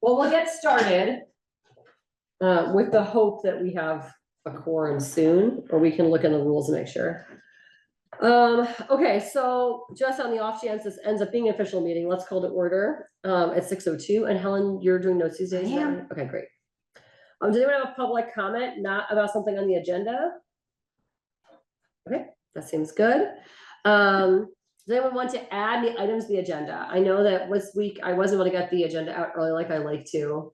Well, we'll get started with the hope that we have a quorum soon, or we can look in the rules and make sure. Okay, so just on the off chance this ends up being an official meeting, let's call to order at 6:02. And Helen, you're doing notes these days? Yeah. Okay, great. Does anyone have a public comment, not about something on the agenda? Okay, that seems good. Does anyone want to add the items to the agenda? I know that this week I wasn't able to get the agenda out early like I like to.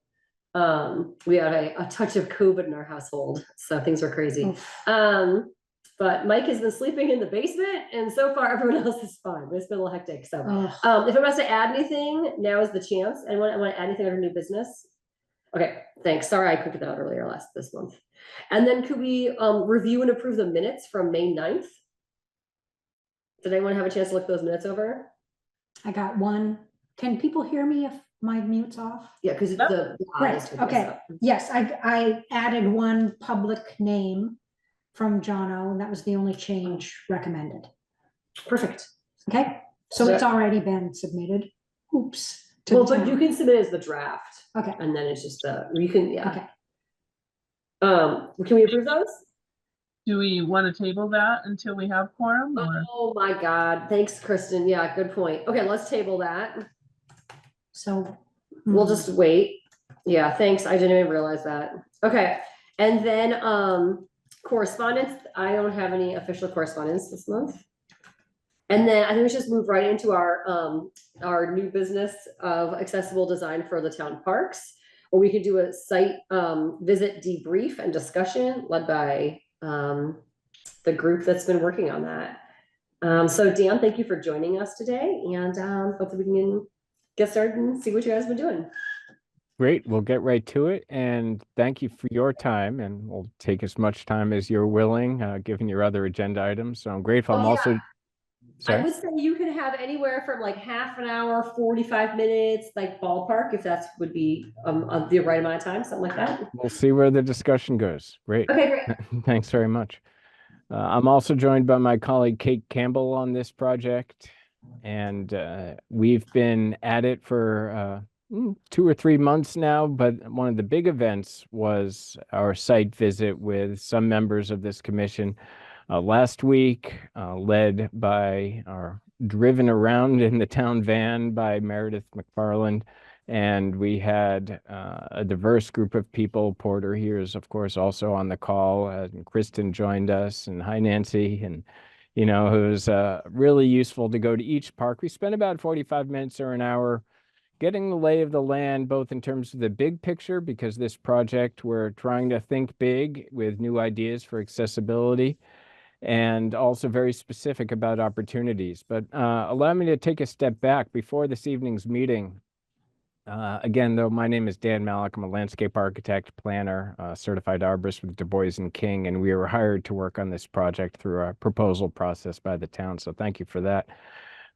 We had a touch of COVID in our household, so things were crazy. But Mike has been sleeping in the basement, and so far everyone else is fine. It's been a little hectic. So if anyone wants to add anything, now is the chance. Anyone want to add anything under new business? Okay, thanks. Sorry I couldn't get that out earlier this month. And then could we review and approve the minutes from May 9th? Did anyone have a chance to look those minutes over? I got one. Can people hear me if my mute's off? Yeah, because the right. Okay. Yes, I added one public name from Jono, and that was the only change recommended. Perfect. Okay, so it's already been submitted. Oops. Well, but you can submit as the draft. Okay. And then it's just you can, yeah. Okay. Can we approve those? Do we want to table that until we have quorum? Or? Oh my God. Thanks, Kristen. Yeah, good point. Okay, let's table that. So we'll just wait. Yeah, thanks. I didn't even realize that. Okay. And then correspondence. I don't have any official correspondence this month. And then I think we should just move right into our new business of accessible design for the town parks, or we could do a site visit debrief and discussion led by the group that's been working on that. So Dan, thank you for joining us today, and hopefully we can get started and see what you guys have been doing. Great, we'll get right to it, and thank you for your time, and we'll take as much time as you're willing, given your other agenda items. So I'm grateful. I'm also sorry? I would say you could have anywhere from like half an hour, 45 minutes, like ballpark, if that would be the right amount of time, something like that. We'll see where the discussion goes. Great. Okay, great. Thanks very much. I'm also joined by my colleague Kate Campbell on this project, and we've been at it for 2 or 3 months now, but one of the big events was our site visit with some members of this commission last week, led by driven around in the town van by Meredith McFarland. And we had a diverse group of people. Porter here is, of course, also on the call. And Kristen joined us, and hi, Nancy. And, you know, it was really useful to go to each park. We spent about 45 minutes or an hour getting the lay of the land, both in terms of the big picture, because this project, we're trying to think big with new ideas for accessibility, and also very specific about opportunities. But allow me to take a step back before this evening's meeting. Again, though, my name is Dan Malik. I'm a landscape architect, planner, certified arborist with Du Bois and King, and we were hired to work on this project through a proposal process by the town. So thank you for that.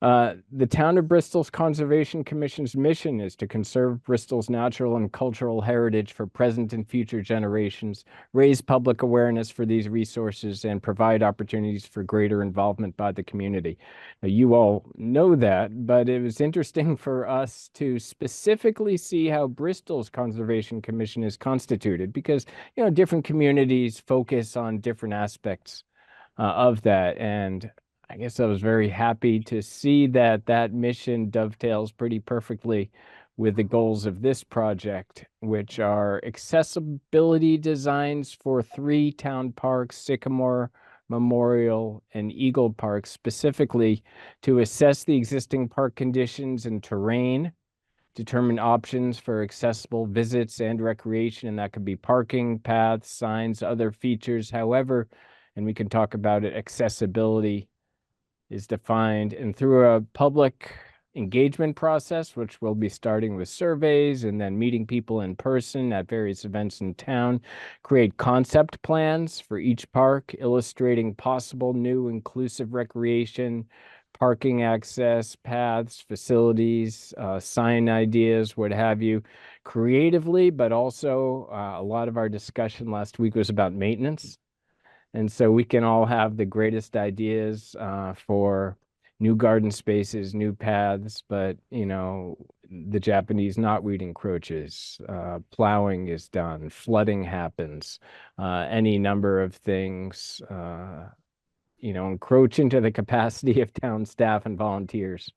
The Town of Bristol's Conservation Commission's mission is to conserve Bristol's natural and cultural heritage for present and future generations, raise public awareness for these resources, and provide opportunities for greater involvement by the community. Now, you all know that, but it was interesting for us to specifically see how Bristol's Conservation Commission is constituted, because, you know, different communities focus on different aspects of that. And I guess I was very happy to see that that mission dovetails pretty perfectly with the goals of this project, which are accessibility designs for 3 town parks, Sycamore, Memorial, and Eagle Park, specifically to assess the existing park conditions and terrain, determine options for accessible visits and recreation, and that could be parking, paths, signs, other features. However, and we can talk about it, accessibility is defined, and through a public engagement process, which will be starting with surveys and then meeting people in person at various events in town, create concept plans for each park, illustrating possible new inclusive recreation, parking access, paths, facilities, sign ideas, what have you, creatively, but also a lot of our discussion last week was about maintenance. And so we can all have the greatest ideas for new garden spaces, new paths, but, you know, the Japanese knotweed encroaches, plowing is done, flooding happens, any number of things, encroach into the capacity of town staff and volunteers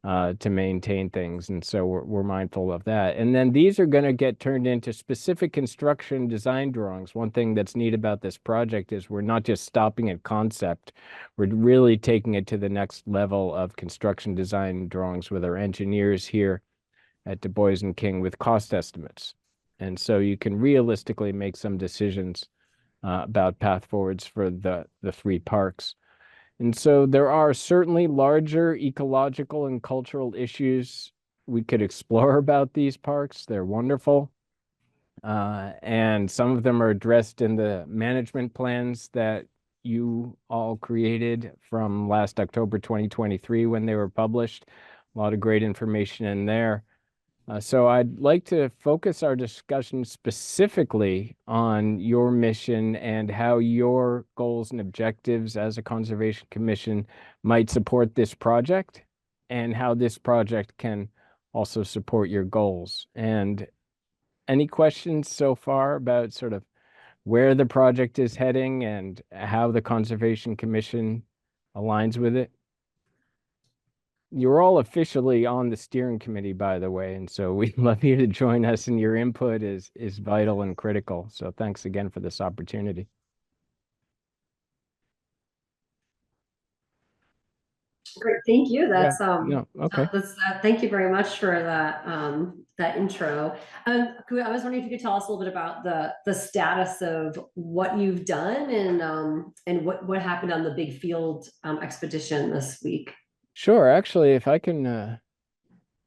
to maintain things. And so we're mindful of that. And then these are going to get turned into specific construction design drawings. One thing that's neat about this project is we're not just stopping at concept. We're really taking it to the next level of construction design drawings with our engineers here at Du Bois and King with cost estimates. And so you can realistically make some decisions about path forwards for the three parks. And so there are certainly larger ecological and cultural issues we could explore about these parks. They're wonderful. And some of them are addressed in the management plans that you all created from last October 2023 when they were published. A lot of great information in there. So I'd like to focus our discussion specifically on your mission and how your goals and objectives as a conservation commission might support this project and how this project can also support your goals. And any questions so far about sort of where the project is heading and how the Conservation Commission aligns with it? You're all officially on the steering committee, by the way, and so we'd love you to join us, and your input is vital and critical. So thanks again for this opportunity. Great, thank you. That's No, okay. Thank you very much for that that intro. I was wondering if you could tell us a little bit about the status of what you've done and what happened on the big field expedition this week. Sure. Actually, if I can,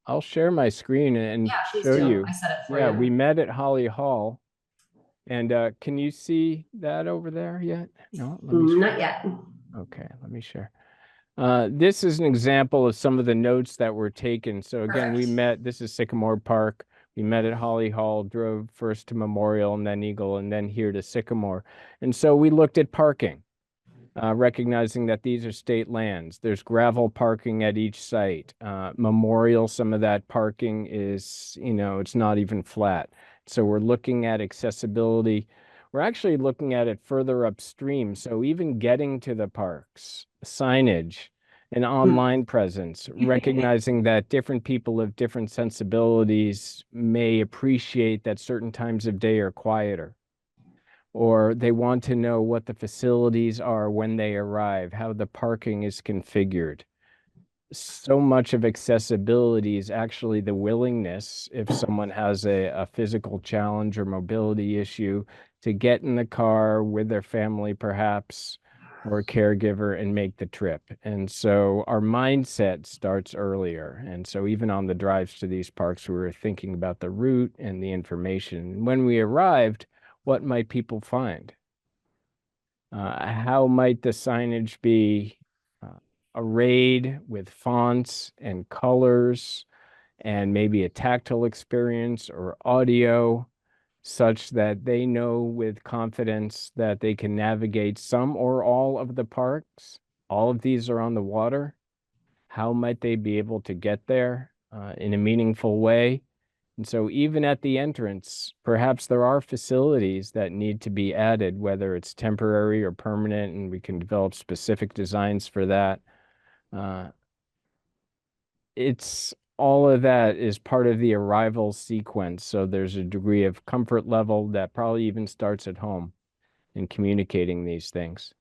I'll share my screen and Yeah, please show do. you. I set it for Yeah, you. we met at Holly Hall. And can you see that over there yet? No, let me Not yet. Okay, let me share. This is an example of some of the notes that were taken. So again, we Perfect. met, this is Sycamore Park. We met at Holly Hall, drove first to Memorial and then Eagle and then here to Sycamore. And so we looked at parking, recognizing that these are state lands. There's gravel parking at each site. Memorial, some of that parking is, it's not even flat. So we're looking at accessibility. We're actually looking at it further upstream. So even getting to the parks, signage, an online presence, recognizing that different people of different sensibilities may appreciate that certain times of day are quieter, or they want to know what the facilities are when they arrive, how the parking is configured. So much of accessibility is actually the willingness, if someone has a physical challenge or mobility issue, to get in the car with their family perhaps, or a caregiver, and make the trip. And so our mindset starts earlier. And so even on the drives to these parks, we were thinking about the route and the information. When we arrived, what might people find? How might the signage be arrayed with fonts and colors and maybe a tactile experience or audio, such that they know with confidence that they can navigate some or all of the parks? All of these are on the water. How might they be able to get there in a meaningful way? And so even at the entrance, perhaps there are facilities that need to be added, whether it's temporary or permanent, and we can develop specific designs for that. It's all of that is part of the arrival sequence. So there's a degree of comfort level that probably even starts at home in communicating these things.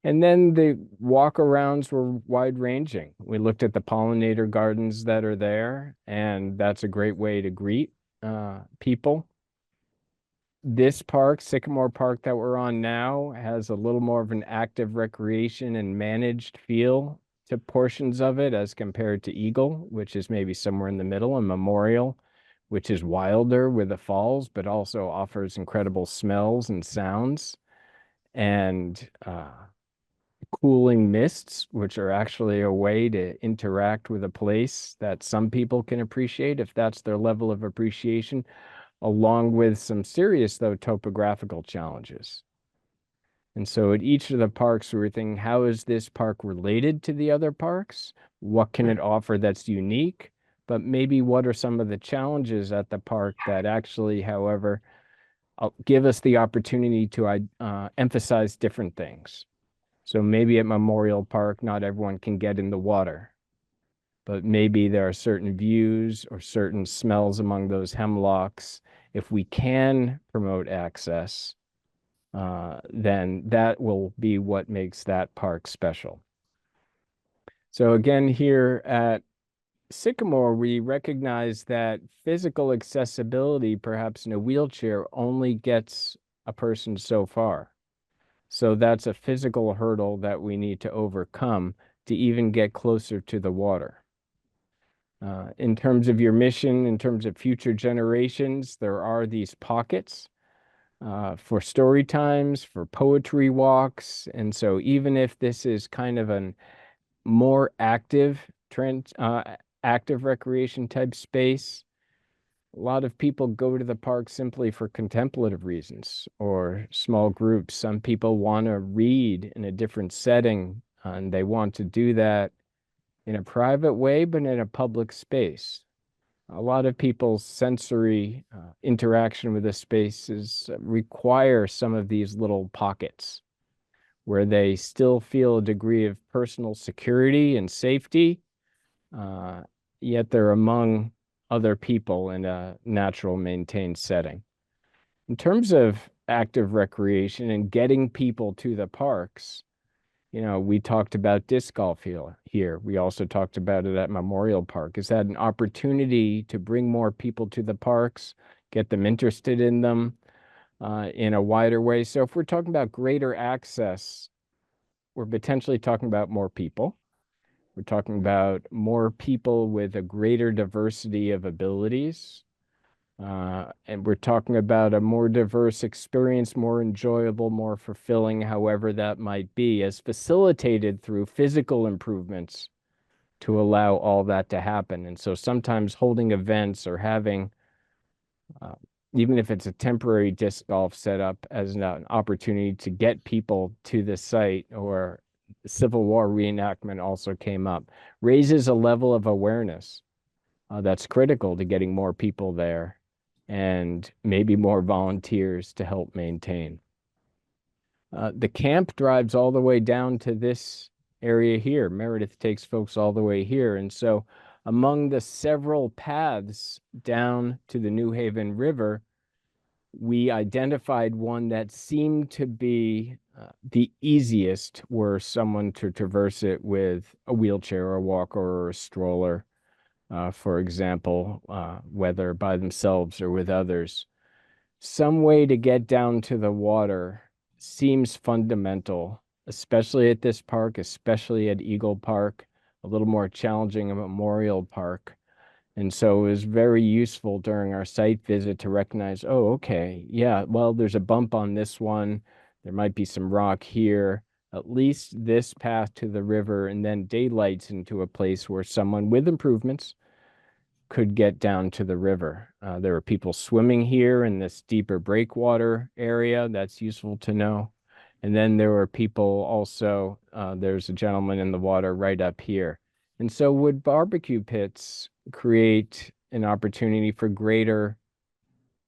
And then the walk-arounds were wide-ranging. We looked at the pollinator gardens that are there, and that's a great way to greet people. This park, Sycamore Park that we're on now, has a little more of an active recreation and managed feel to portions of it as compared to Eagle, which is maybe somewhere in the middle, and Memorial, which is wilder with the falls, but also offers incredible smells and sounds. And cooling mists, which are actually a way to interact with a place that some people can appreciate if that's their level of appreciation, along with some serious, though, topographical challenges. And so at each of the parks, we were thinking, how is this park related to the other parks? What can it offer that's unique? but maybe what are some of the challenges at the park that actually, however, give us the opportunity to emphasize different things. So maybe at Memorial Park, not everyone can get in the water, but maybe there are certain views or certain smells among those hemlocks. If we can promote access, then that will be what makes that park special. So again, here at Sycamore, we recognize that physical accessibility, perhaps in a wheelchair, only gets a person so far. So that's a physical hurdle that we need to overcome to even get closer to the water. In terms of your mission, in terms of future generations, there are these pockets for story times, for poetry walks. And so even if this is kind of a more active active recreation type space, a lot of people go to the park simply for contemplative reasons or small groups. Some people want to read in a different setting, and they want to do that in a private way, but in a public space. A lot of people's sensory interaction with the spaces require some of these little pockets where they still feel a degree of personal security and safety, yet they're among other people in a natural maintained setting. In terms of active recreation and getting people to the parks, we talked about disc golf here. We also talked about it at Memorial Park. Is that an opportunity to bring more people to the parks, get them interested in them in a wider way? So if we're talking about greater access, we're potentially talking about more people. We're talking about more people with a greater diversity of abilities. And we're talking about a more diverse experience, more enjoyable, more fulfilling, however that might be, as facilitated through physical improvements to allow all that to happen. And so sometimes holding events or having, even if it's a temporary disc golf setup, as an opportunity to get people to the site, or Civil War reenactment also came up, raises a level of awareness that's critical to getting more people there and maybe more volunteers to help maintain. The camp drives all the way down to this area here. Meredith takes folks all the way here. And so among the several paths down to the New Haven River, we identified one that seemed to be the easiest were someone to traverse it with a wheelchair or a walker or a stroller, for example, whether by themselves or with others. Some way to get down to the water seems fundamental, especially at this park, especially at Eagle Park, a little more challenging at Memorial Park. And so it was very useful during our site visit to recognize, oh, okay, yeah, well, there's a bump on this one. There might be some rock here. At least this path to the river, and then daylights into a place where someone with improvements could get down to the river. There are people swimming here in this deeper breakwater area. That's useful to know. And then there were people also, there's a gentleman in the water right up here. And so would barbecue pits create an opportunity for greater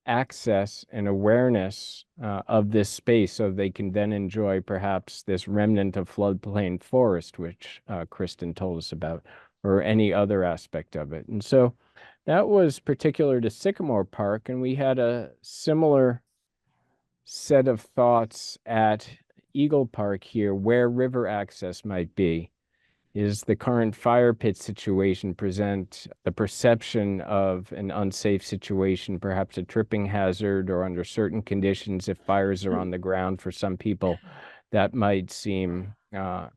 access and awareness of this space so they can then enjoy perhaps this remnant of floodplain forest, which Kristen told us about, or any other aspect of it. And so that was particular to Sycamore Park, and we had a similar set of thoughts at Eagle Park here, where river access might be. Is the current fire pit situation present the perception of an unsafe situation, perhaps a tripping hazard, or under certain conditions, if fires are on the ground for some people, that might seem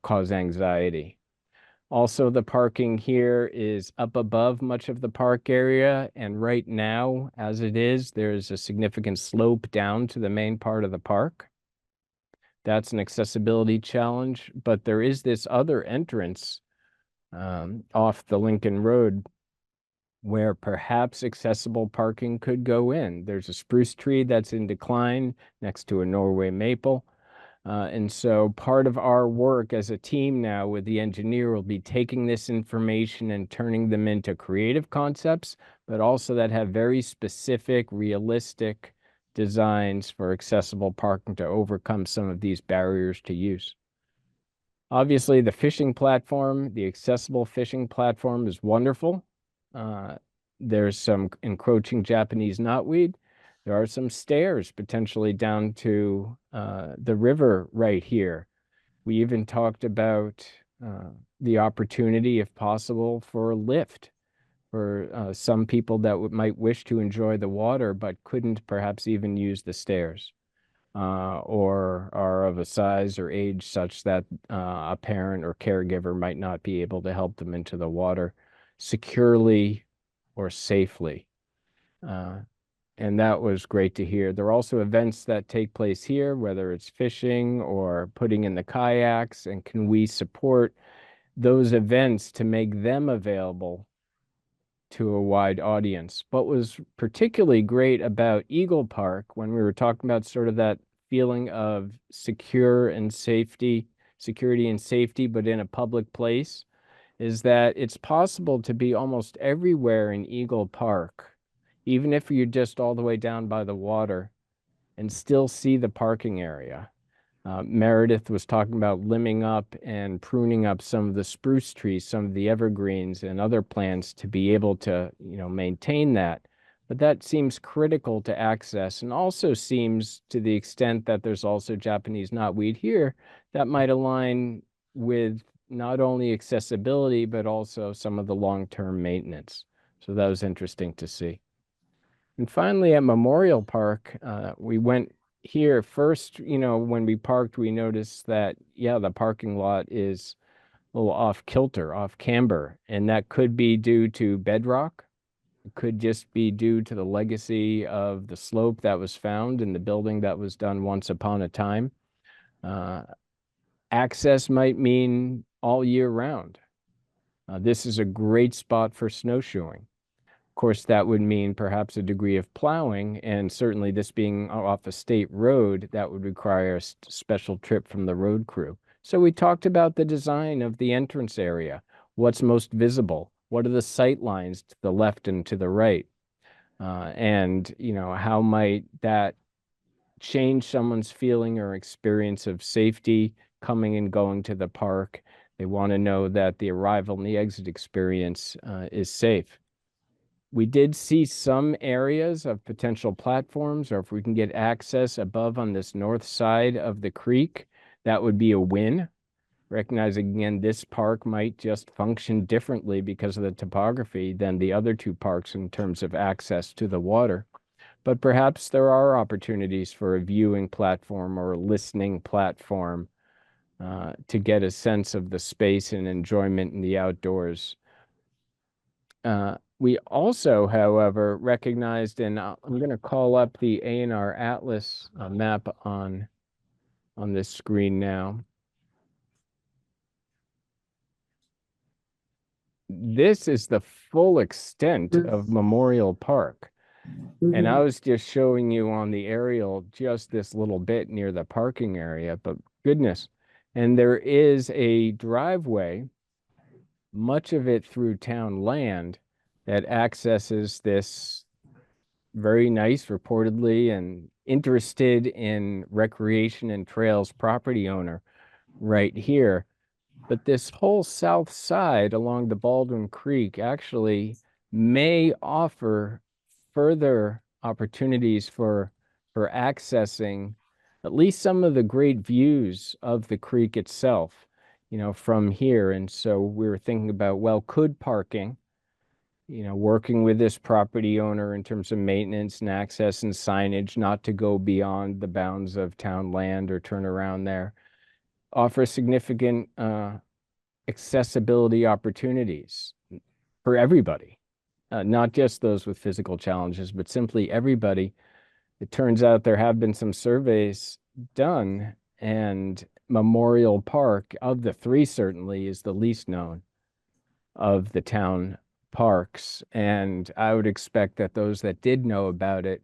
cause anxiety. Also, the parking here is up above much of the park area, and right now, as it is, there's a significant slope down to the main part of the park. That's an accessibility challenge, but there is this other entrance off the Lincoln Road where perhaps accessible parking could go in. There's a spruce tree that's in decline next to a Norway maple. And so part of our work as a team now with the engineer will be taking this information and turning them into creative concepts, but also that have very specific, realistic designs for accessible parking to overcome some of these barriers to use. Obviously, the fishing platform, the accessible fishing platform is wonderful. There's some encroaching Japanese knotweed. There are some stairs potentially down to the river right here. We even talked about the opportunity, if possible, for a lift for some people that might wish to enjoy the water but couldn't perhaps even use the stairs. Or are of a size or age such that a parent or caregiver might not be able to help them into the water securely or safely. And that was great to hear. There are also events that take place here, whether it's fishing or putting in the kayaks, and can we support those events to make them available to a wide audience? What was particularly great about Eagle Park, when we were talking about sort of that feeling of security and safety, but in a public place, is that it's possible to be almost everywhere in Eagle Park, even if you're just all the way down by the water, and still see the parking area. Meredith was talking about limbing up and pruning up some of the spruce trees, some of the evergreens and other plants to be able to, maintain that. But that seems critical to access, and also seems, to the extent that there's also Japanese knotweed here, that might align with not only accessibility, but also some of the long-term maintenance. So that was interesting to see. And finally, at Memorial Park, we went here first, when we parked, we noticed that, yeah, the parking lot is a little off kilter, off camber, and that could be due to bedrock. It could just be due to the legacy of the slope that was found in the building that was done once upon a time. Access might mean all year round. This is a great spot for snowshoeing. Of course, that would mean perhaps a degree of plowing, and certainly this being off a state road, that would require a special trip from the road crew. So we talked about the design of the entrance area. What's most visible? What are the sight lines to the left and to the right? And, how might that change someone's feeling or experience of safety coming and going to the park? They want to know that the arrival and the exit experience is safe. We did see some areas of potential platforms, or if we can get access above on this north side of the creek, that would be a win. Recognizing, again, this park might just function differently because of the topography than the other two parks in terms of access to the water. But perhaps there are opportunities for a viewing platform or a listening platform to get a sense of the space and enjoyment in the outdoors. We also, however, recognized, and I'm going to call up the A&R Atlas map on this screen now. This is the full extent of Memorial Park. And I was just showing you on the aerial just this little bit near the parking area, but goodness. And there is a driveway, much of it through town land, that accesses this very nice, reportedly, and interested in recreation and trails property owner right here. But this whole south side along the Baldwin Creek actually may offer further opportunities for accessing at least some of the great views of the creek itself, from here. And so we were thinking about, well, could parking, working with this property owner in terms of maintenance and access and signage, not to go beyond the bounds of town land or turn around there, offer significant accessibility opportunities for everybody, not just those with physical challenges, but simply everybody. It turns out there have been some surveys done, and Memorial Park, of the three, certainly is the least known of the town parks. And I would expect that those that did know about it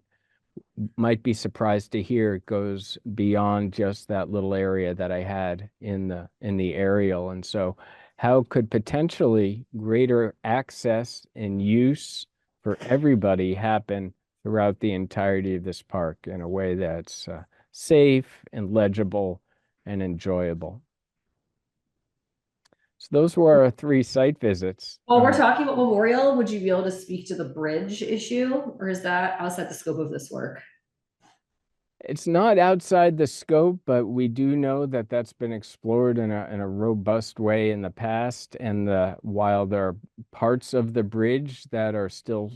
might be surprised to hear it goes beyond just that little area that I had in the aerial. And so how could potentially greater access and use for everybody happen throughout the entirety of this park in a way that's safe and legible and enjoyable? So those were our 3 site visits. While we're talking about Memorial, would you be able to speak to the bridge issue, or is that outside the scope of this work? It's not outside the scope, but we do know that that's been explored in a robust way in the past. And while there are parts of the bridge that are still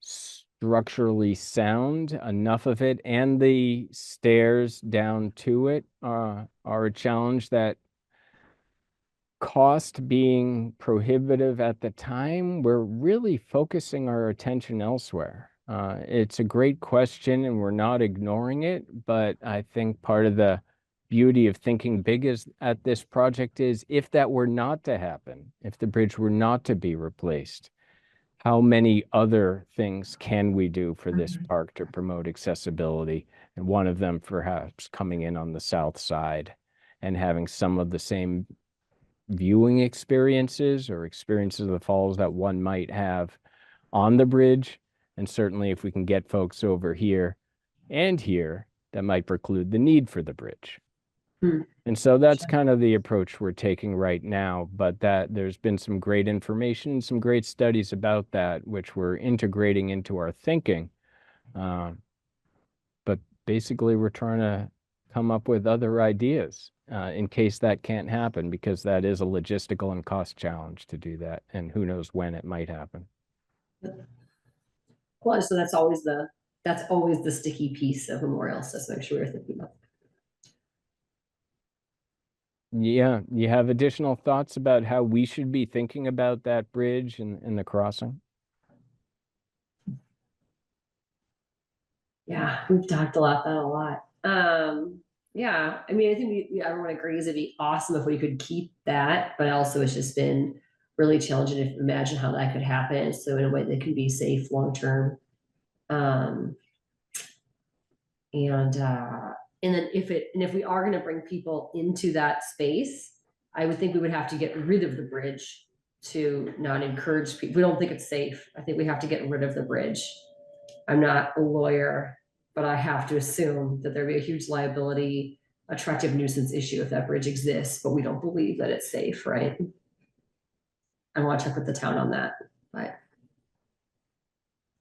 structurally sound, enough of it and the stairs down to it are a challenge. That cost being prohibitive at the time, we're really focusing our attention elsewhere. It's a great question and we're not ignoring it, but I think part of the beauty of thinking big at this project is, if that were not to happen, if the bridge were not to be replaced, how many other things can we do for this park to promote accessibility? And one of them perhaps coming in on the south side and having some of the same viewing experiences or experiences of the falls that one might have on the bridge. And certainly if we can get folks over here and here, that might preclude the need for the bridge. And so that's kind of the approach we're taking right now, but that there's been some great information, some great studies about that, which we're integrating into our thinking. But basically we're trying to come up with other ideas in case that can't happen, because that is a logistical and cost challenge to do that. And who knows when it might happen. Well, so that's always the sticky piece of Memorial, so make sure we're thinking about. Yeah, you have additional thoughts about how we should be thinking about that bridge and the crossing? Yeah, we've talked about that a lot. Yeah, I mean, I think everyone agrees it'd be awesome if we could keep that, but also it's just been really challenging to imagine how that could happen. So in a way that can be safe long-term. And then if we are going to bring people into that space, I would think we would have to get rid of the bridge to not encourage people. We don't think it's safe. I think we have to get rid of the bridge. I'm not a lawyer, but I have to assume that there'd be a huge liability, attractive nuisance issue if that bridge exists, but we don't believe that it's safe, right? I want to check with the town on that, but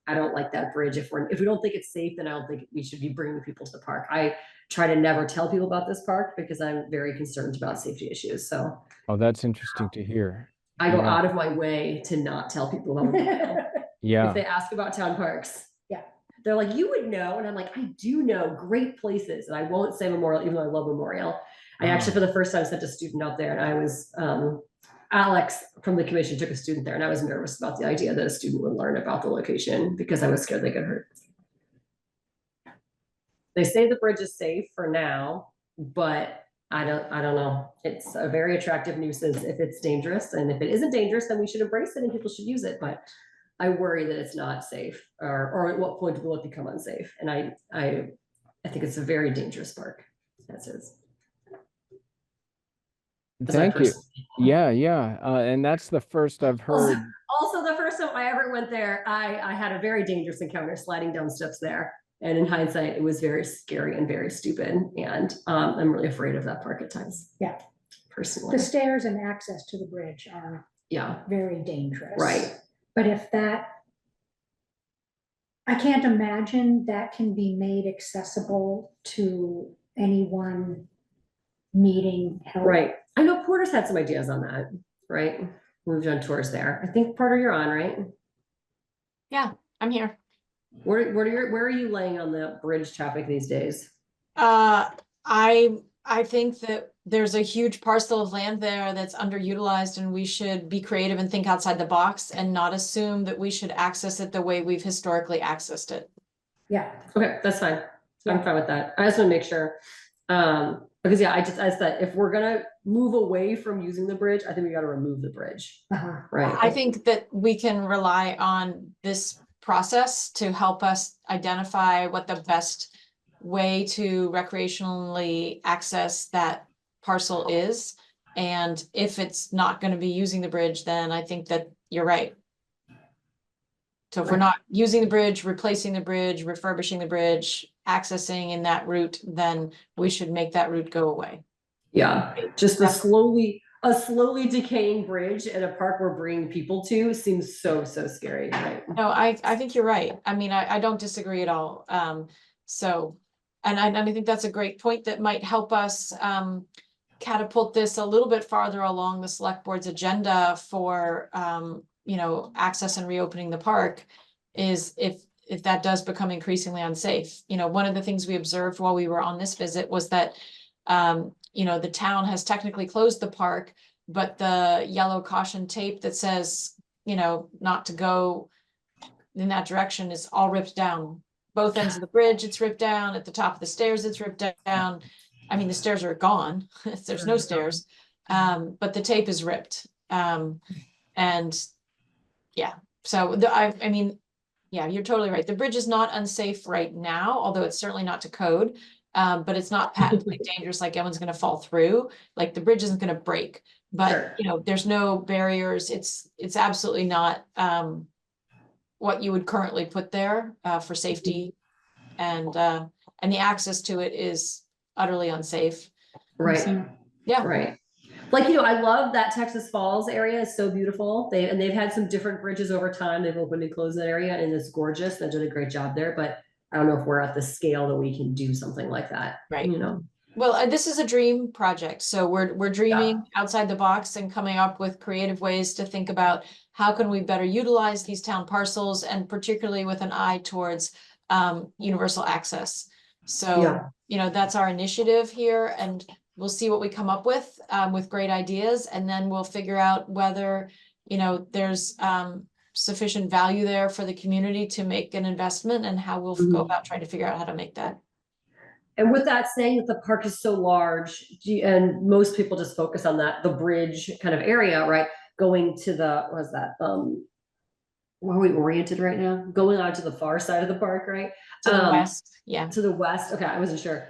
I don't like that bridge. If we don't think it's safe, then I don't think we should be bringing people to the park. I try to never tell people about this park because I'm very concerned about safety issues. So, oh, that's interesting to hear. I go out of my way to not tell people about Memorial. Yeah. If they ask about town parks, yeah, they're like, you would know, and I'm like, I do know great places, and I won't say Memorial, even though I love Memorial. I actually, for the first time, sent a student out there, and I was Alex from the commission took a student there, and I was nervous about the idea that a student would learn about the location because I was scared they could hurt. They say the bridge is safe for now, but I don't know. It's a very attractive nuisance if it's dangerous, and if it isn't dangerous, then we should embrace it and people should use it. But I worry that it's not safe, or at what point will it become unsafe? And I think it's a very dangerous park. That's it. Thank you. Yeah. And that's the first I've heard. Also, the first time I ever went there, I had a very dangerous encounter sliding down steps there. And in hindsight, it was very scary and very stupid. And I'm really afraid of that park at times. Yeah. Personally. The stairs and access to the bridge are very dangerous. Right. But I can't imagine that can be made accessible to anyone needing help. Right. I know Porter's had some ideas on that, right? We've done tours there. I think Porter, you're on, right? Yeah, I'm here. Where are you laying on the bridge traffic these days? I think that there's a huge parcel of land there that's underutilized, and we should be creative and think outside the box and not assume that we should access it the way we've historically accessed it. Yeah. Okay, that's fine. I'm fine with that. I just want to make sure. Because I said, if we're gonna move away from using the bridge, I think we got to remove the bridge. Uh-huh. Right. I think that we can rely on this process to help us identify what the best way to recreationally access that parcel is. And if it's not going to be using the bridge, then I think that you're right. So if we're not using the bridge, replacing the bridge, refurbishing the bridge, accessing in that route, then we should make that route go away. Yeah, just a slowly decaying bridge at a park we're bringing people to seems so scary, right? No, I think you're right. I mean, I don't disagree at all. So, and I think that's a great point that might help us catapult this a little bit farther along the select board's agenda for you know, access and reopening the park, is if that does become increasingly unsafe. You know, one of the things we observed while we were on this visit was that you know, the town has technically closed the park, but the yellow caution tape that says, you know, not to go in that direction is all ripped down. Both ends of the bridge, it's ripped down. At the top of the stairs, it's ripped down. I mean, the stairs are gone. There's no stairs. But the tape is ripped. And yeah, so I mean, yeah, you're totally right. The bridge is not unsafe right now, although it's certainly not to code. But it's not patently dangerous, like everyone's gonna fall through. Like the bridge isn't gonna break, but Sure. you know, there's no barriers. It's absolutely not what you would currently put there for safety, and the access to it is utterly unsafe. Right. Yeah. Right. Like, you know, I love that Texas Falls area is so beautiful. They've had some different bridges over time. They've opened and closed that area, and it's gorgeous. They did a great job there, but I don't know if we're at the scale that we can do something like that. Right. You know. Well, this is a dream project, so we're dreaming outside the box and coming up with creative ways to think about how can we better utilize these town parcels, and particularly with an eye towards universal access. So, Yeah. you know, that's our initiative here, and we'll see what we come up with great ideas, and then we'll figure out whether, you know, there's sufficient value there for the community to make an investment, and how we'll go about trying to figure out how to make that. And with that, saying that the park is so large, and most people just focus on that, the bridge kind of area, right? Going to the, what was that? Where are we oriented right now? Going out to the far side of the park, right? To the west, yeah. To the west. Okay, I wasn't sure.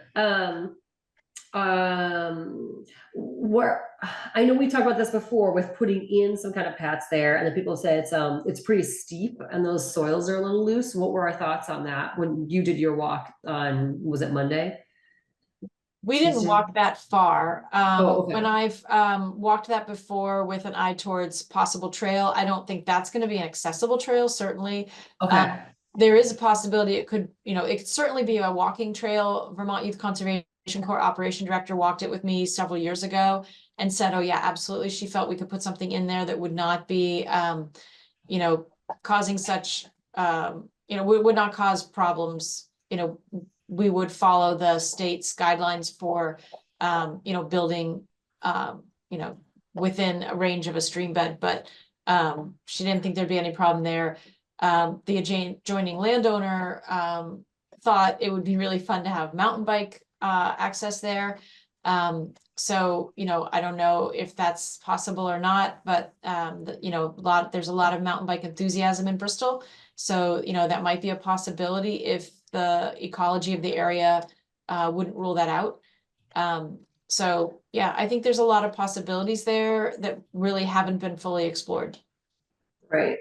Where I know we talked about this before with putting in some kind of paths there, and the people say it's pretty steep and those soils are a little loose. What were our thoughts on that when you did your walk on, was it Monday? We didn't walk that far. Okay. When I've walked that before with an eye towards possible trail, I don't think that's going to be an accessible trail, certainly. Okay. There is a possibility it could, you know, it could certainly be a walking trail. Vermont Youth Conservation Corps Operation Director walked it with me several years ago and said, oh yeah, absolutely. She felt we could put something in there that would not be, you know, causing such, you know, would not cause problems. You know, we would follow the state's guidelines for, you know, building, you know, within a range of a stream bed, but she didn't think there'd be any problem there. The adjoining landowner thought it would be really fun to have mountain bike access there. So, you know, I don't know if that's possible or not, but you know, there's a lot of mountain bike enthusiasm in Bristol. So, you know, that might be a possibility if the ecology of the area wouldn't rule that out. So yeah, I think there's a lot of possibilities there that really haven't been fully explored. Right.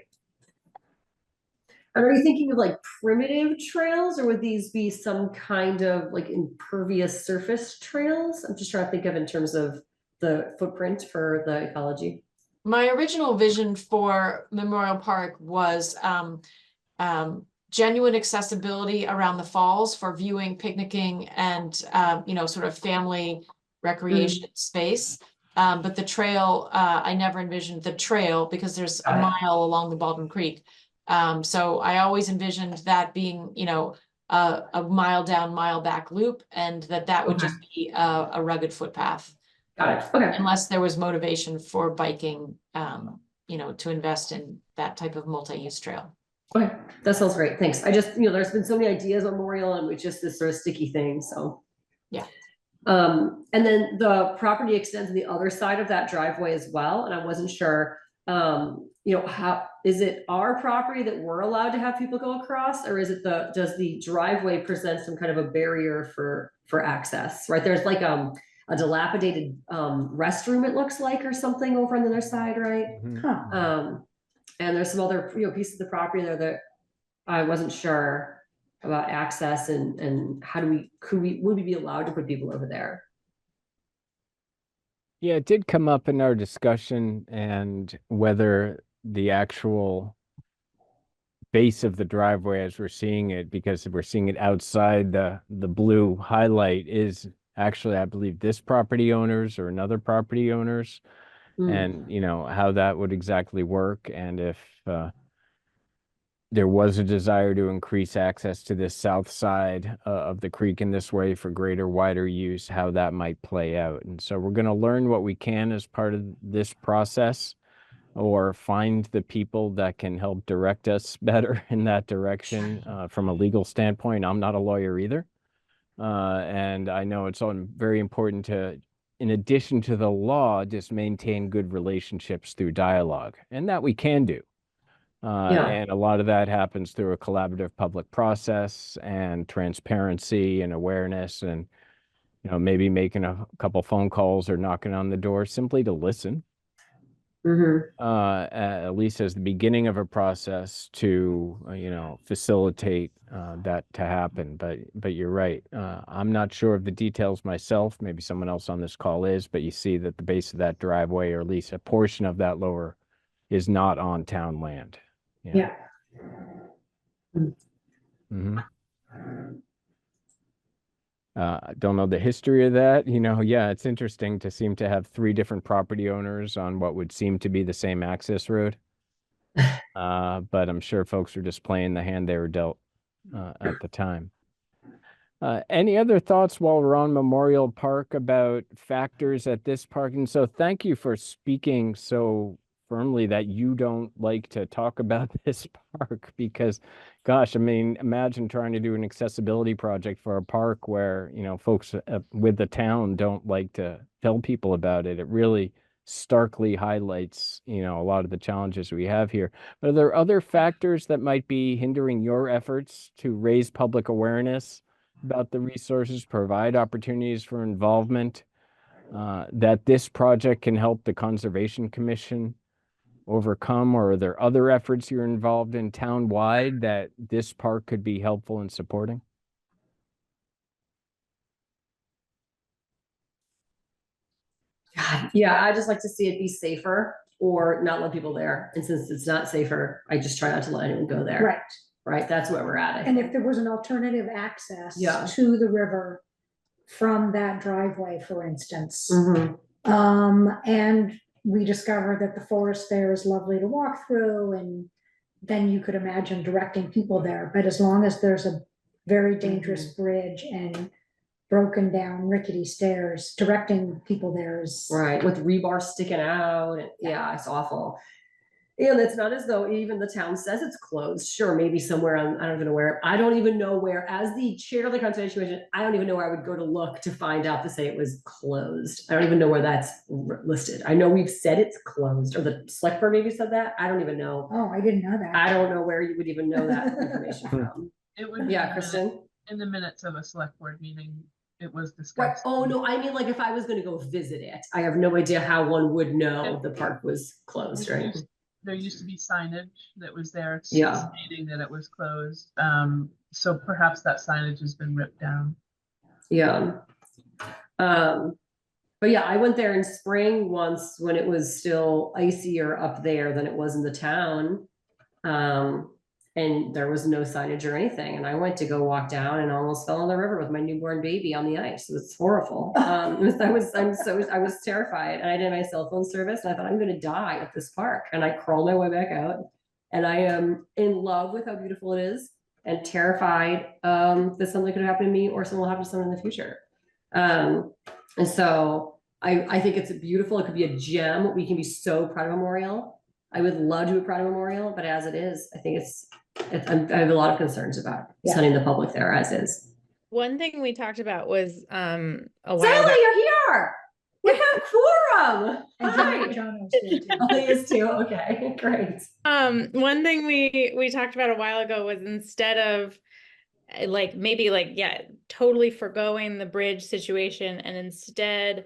And are you thinking of like primitive trails, or would these be some kind of like impervious surface trails? I'm just trying to think of in terms of the footprint for the ecology. My original vision for Memorial Park was genuine accessibility around the falls for viewing, picnicking, and you know, sort of family recreation space. But the trail, I never envisioned the trail because there's a mile along the Baldwin Creek. So I always envisioned that being, you know, a mile down, mile back loop, and that would just be a rugged footpath. Got it. Okay. Unless there was motivation for biking, you know, to invest in that type of multi-use trail. Okay, that sounds great. Thanks. I just, you know, there's been so many ideas on Memorial, and it's just this sort of sticky thing. So yeah. And then the property extends to the other side of that driveway as well. And I wasn't sure, You know, how, is it our property that we're allowed to have people go across, or is it does the driveway present some kind of a barrier for access, right? There's like, a dilapidated, restroom, it looks like, or something over on the other side, right? Mhm. Huh. And there's some other, pieces of the property there that I wasn't sure about access and how do would we be allowed to put people over there? Yeah, it did come up in our discussion, and whether the actual base of the driveway as we're seeing it, because we're seeing it outside, the blue highlight is actually, I believe, this property owners or another property owners, and how that would exactly work, and if there was a desire to increase access to this south side of the creek in this way for greater, wider use, how that might play out. And so we're going to learn what we can as part of this process, or find the people that can help direct us better in that direction from a legal standpoint. I'm not a lawyer either. And I know it's very important to, in addition to the law, just maintain good relationships through dialogue, and that we can do. Yeah. And a lot of that happens through a collaborative public process and transparency and awareness, and maybe making a couple phone calls or knocking on the door simply to listen. At least as the beginning of a process to facilitate that to happen. But you're right. I'm not sure of the details myself. Maybe someone else on this call is. But you see that the base of that driveway, or at least a portion of that lower, is not on town land. Yeah. Mm-hmm. I don't know the history of that. Yeah, it's interesting to seem to have 3 different property owners on what would seem to be the same access road. But I'm sure folks are just playing the hand they were dealt at the time. Any other thoughts while we're on Memorial Park about factors at this park? And so thank you for speaking so firmly that you don't like to talk about this park, because gosh, I mean, imagine trying to do an accessibility project for a park where, folks with the town don't like to tell people about it. It really starkly highlights, a lot of the challenges we have here. But are there other factors that might be hindering your efforts to raise public awareness about the resources, provide opportunities for involvement, that this project can help the Conservation Commission overcome? Or are there other efforts you're involved in town-wide that this park could be helpful in supporting? Yeah, I just like to see it be safer or not let people there. And since it's not safer, I just try not to let anyone go there. Right. Right, that's where we're at. And if there was an alternative access Yeah. to the river from that driveway, for instance, and we discovered that the forest there is lovely to walk through, and then you could imagine directing people there. But as long as there's a very dangerous bridge and broken down rickety stairs, directing people there is Right, with rebar sticking out. Yeah, it's awful. And it's not as though even the town says it's closed. Sure, maybe somewhere on, I don't even know where. I don't even know where, as the chair of the Conservation Commission, I don't even know where I would go to look to find out to say it was closed. I don't even know where that's listed. I know we've said it's closed, or the select board maybe said that. I don't even know. Oh, I didn't know that. I don't know where you would even know that information from. It would be Yeah, Kristen? in the minutes of a select board meeting, it was Right. discussed. Oh, no, I mean, like, if I was gonna go visit it, I have no idea how one would know the park was closed, right? There used to be signage that was there Yeah. stating that it was closed. So perhaps that signage has been ripped down. Yeah. But yeah, I went there in spring once when it was still icier up there than it was in the town. And there was no signage or anything. And I went to go walk down and almost fell in the river with my newborn baby on the ice. It was horrible. I was terrified, and I did my cell phone service, and I thought I'm going to die at this park. And I crawled my way back out, and I am in love with how beautiful it is, and terrified that something could happen to me or something will happen to someone in the future. And so I think it's beautiful. It could be a gem. We can be so proud of Memorial. I would love to be proud of Memorial, but as it is, I think I have a lot of concerns about sending the public there as is. One thing we talked about was a while Sally, back. you're here. We have quorum. And Hi. John was there too. Oh, he is too. Okay, great. One thing we talked about a while ago was instead of like maybe like, yeah, totally forgoing the bridge situation and instead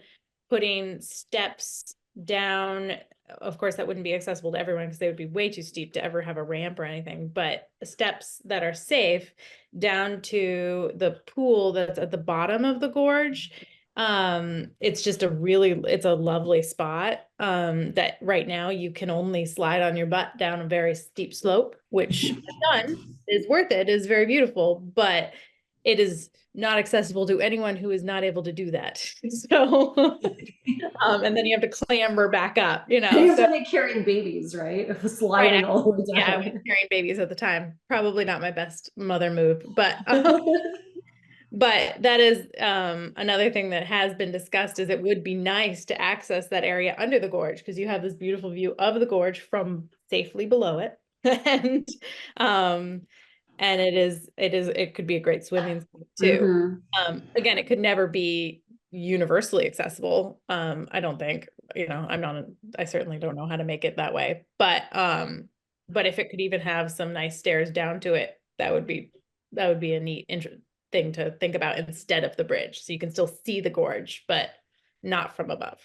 putting steps down. Of course, that wouldn't be accessible to everyone because they would be way too steep to ever have a ramp or anything, but steps that are safe down to the pool that's at the bottom of the gorge. It's just it's a lovely spot. That right now you can only slide on your butt down a very steep slope, which done is worth it, is very beautiful, but it is not accessible to anyone who is not able to do that. So, and then you have to clamber back up, you know. He was So, only carrying babies, right? It was sliding all the way yeah, I down. was carrying babies at the time. Probably not my best mother move, but but that is another thing that has been discussed is it would be nice to access that area under the gorge because you have this beautiful view of the gorge from safely below it. And it could be a great swimming spot too. Mhm. Again, it could never be universally accessible. I don't think, you know, I certainly don't know how to make it that way, but if it could even have some nice stairs down to it, that would be a neat thing to think about instead of the bridge. So you can still see the gorge, but not from above.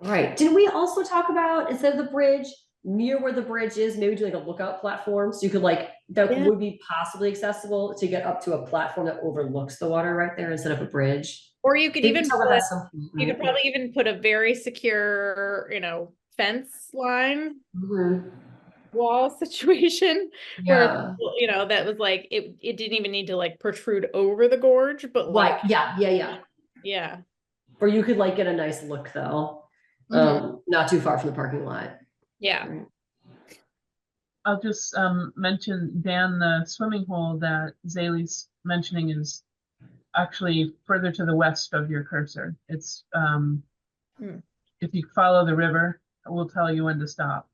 Right. Did we also talk about instead of the bridge, near where the bridge is, maybe do like a lookout platform? So you could like, that Yeah. would be possibly accessible to get up to a platform that overlooks the water right there instead of a bridge. Or you could We even talk about put, that some point, you could right? probably even put a very secure, you know, fence line Mhm. wall situation where, Yeah. you know, that was like, it didn't even need to like protrude over the gorge, but like, Right. Yeah. yeah. Or you could like get a nice look though, not too far from the parking lot. Yeah. Right. I'll just mention, Dan, the swimming hole that Zaley's mentioning is actually further to the west of your cursor. It's if you follow the river, it will tell you when to stop.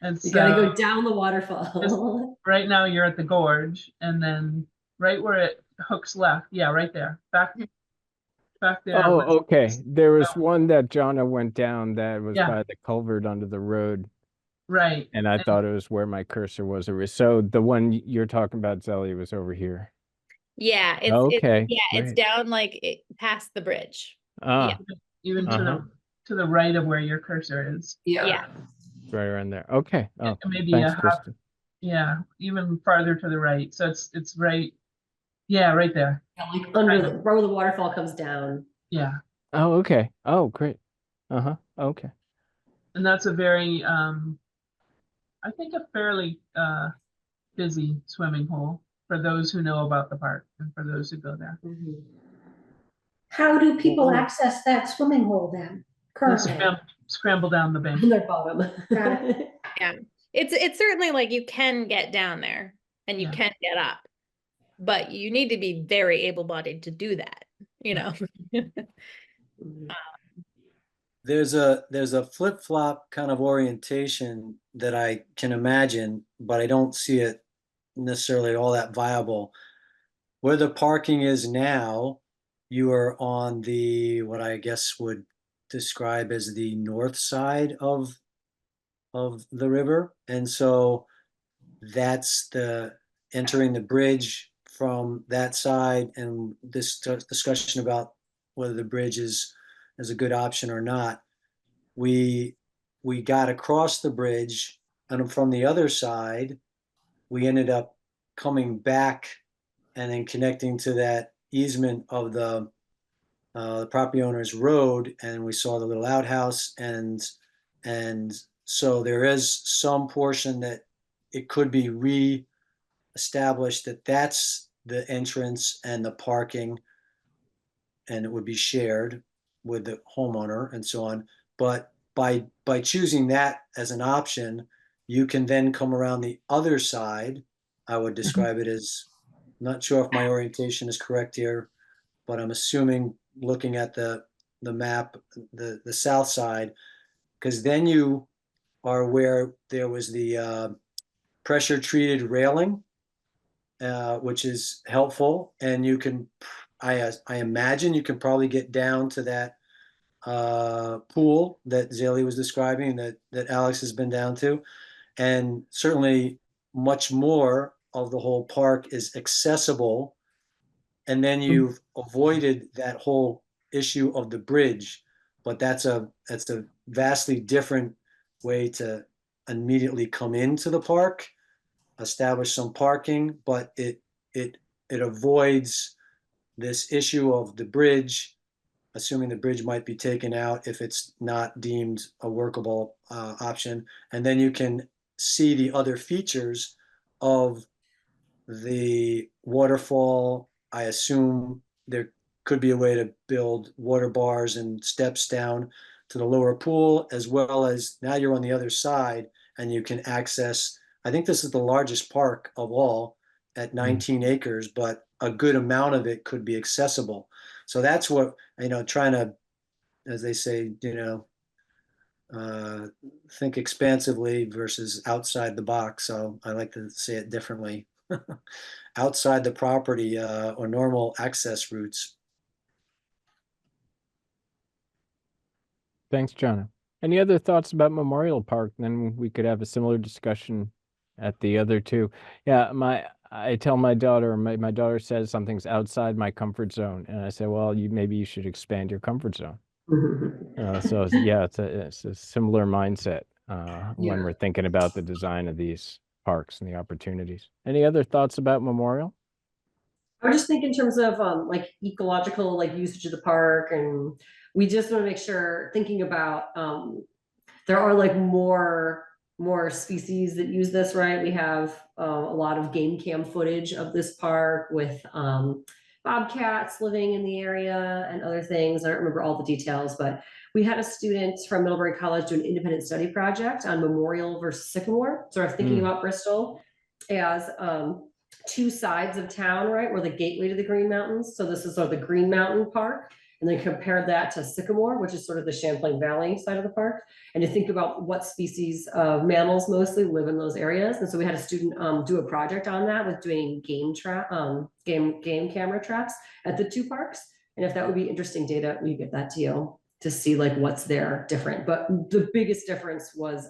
And You gotta so go down the waterfall. right now you're at the gorge, and then right where it hooks left, yeah, right there, back there. Oh, with- okay. There was one that Jonna went down that was Yeah. by the culvert under the road, Right. and I thought it was where my cursor was. So the one you're talking about, Zelly, was over here. Yeah. Okay, It's great. down like past the bridge. Ah, Even uh-huh. to the right of where your cursor is. Yeah. right around there. Okay. Oh, And maybe thanks, a half, Kristen. yeah, even farther to the right. So it's right, yeah, right there. Yeah, like under the, right where the waterfall comes down. Yeah. Oh, okay. Oh, great. Uh-huh. Okay. And that's a very I think a fairly busy swimming hole for those who know about the park and for those who go there. Mhm. How do people Cool. access that swimming hole then, They'll currently? scramble down the bank. On their bottom. Got It's certainly like you can get down there and you Yeah. can get up, but you need to be very able-bodied to do that, you know? Mhm. There's a flip-flop kind of orientation that I can imagine, but I don't see it necessarily all that viable. Where the parking is now, you are on the, what I guess would describe as the north side of the river. And so that's the entering the bridge from that side, and this discussion about whether the bridge is a good option or not. We got across the bridge, and from the other side, we ended up coming back and then connecting to that easement of the property owner's road, and we saw the little outhouse, and so there is some portion that it could be re-established that that's the entrance and the parking, and it would be shared with the homeowner and so on. But by choosing that as an option, you can then come around the other side. I would describe it as, not sure if my orientation is correct here, but I'm assuming looking at the map, the south side, because then you are where there was the pressure treated railing, which is helpful, and you can I imagine you can probably get down to that pool that Zaley was describing, that Alex has been down to, and certainly much more of the whole park is accessible. And then you've avoided that whole issue of the bridge, but that's a vastly different way to immediately come into the park, establish some parking, but it avoids this issue of the bridge, assuming the bridge might be taken out if it's not deemed a workable option. And then you can see the other features of the waterfall. I assume there could be a way to build water bars and steps down to the lower pool, as well as now you're on the other side and you can access, I think this is the largest park of all at 19 acres, but a good amount of it could be accessible. So that's what, trying to, as they say, think expansively versus outside the box. So I like to say it differently. Outside the property or normal access routes. Thanks, John. Any other thoughts about Memorial Park? Then we could have a similar discussion at the other two. Yeah, I tell my daughter, my daughter says something's outside my comfort zone, and I say, well, maybe you should expand your comfort zone. So yeah, it's a similar mindset when we're thinking about the design of these parks and the opportunities. Any other thoughts about Memorial? I would just think in terms of like ecological like usage of the park, and we just want to make sure, thinking about there are like more species that use this, right? We have a lot of game cam footage of this park with bobcats living in the area and other things. I don't remember all the details, but we had a student from Middlebury College do an independent study project on Memorial versus Sycamore, sort of thinking about Bristol as two sides of town, right? We're the gateway to the Green Mountains. So this is sort of the Green Mountain Park. And then compare that to Sycamore, which is sort of the Champlain Valley side of the park. And to think about what species of mammals mostly live in those areas. And so we had a student do a project on that with doing game camera traps at the two parks. And if that would be interesting data, we get that to you to see like what's there different. But the biggest difference was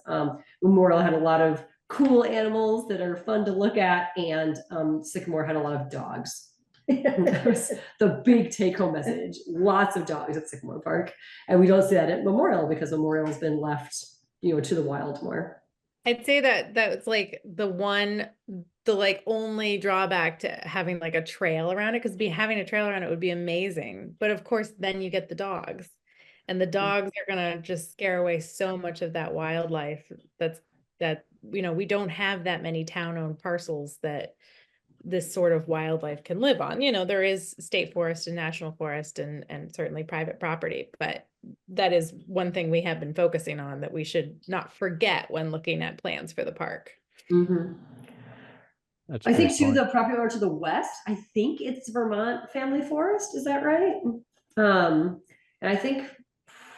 Memorial had a lot of cool animals that are fun to look at, and Sycamore had a lot of dogs. That was the big take-home message. Lots of dogs at Sycamore Park, and we don't see that at Memorial because Memorial has been left, to the wild more. I'd say that that's like the like only drawback to having like a trail around it, because having a trail around it would be amazing. But of course, then you get the dogs, and the dogs are gonna just scare away so much of that wildlife. That we don't have that many town-owned parcels that this sort of wildlife can live on. There is state forest and national forest and certainly private property, but that is one thing we have been focusing on that we should not forget when looking at plans for the park. I think too, the property owner to the west, I think it's Vermont Family Forest. Is that right? And I think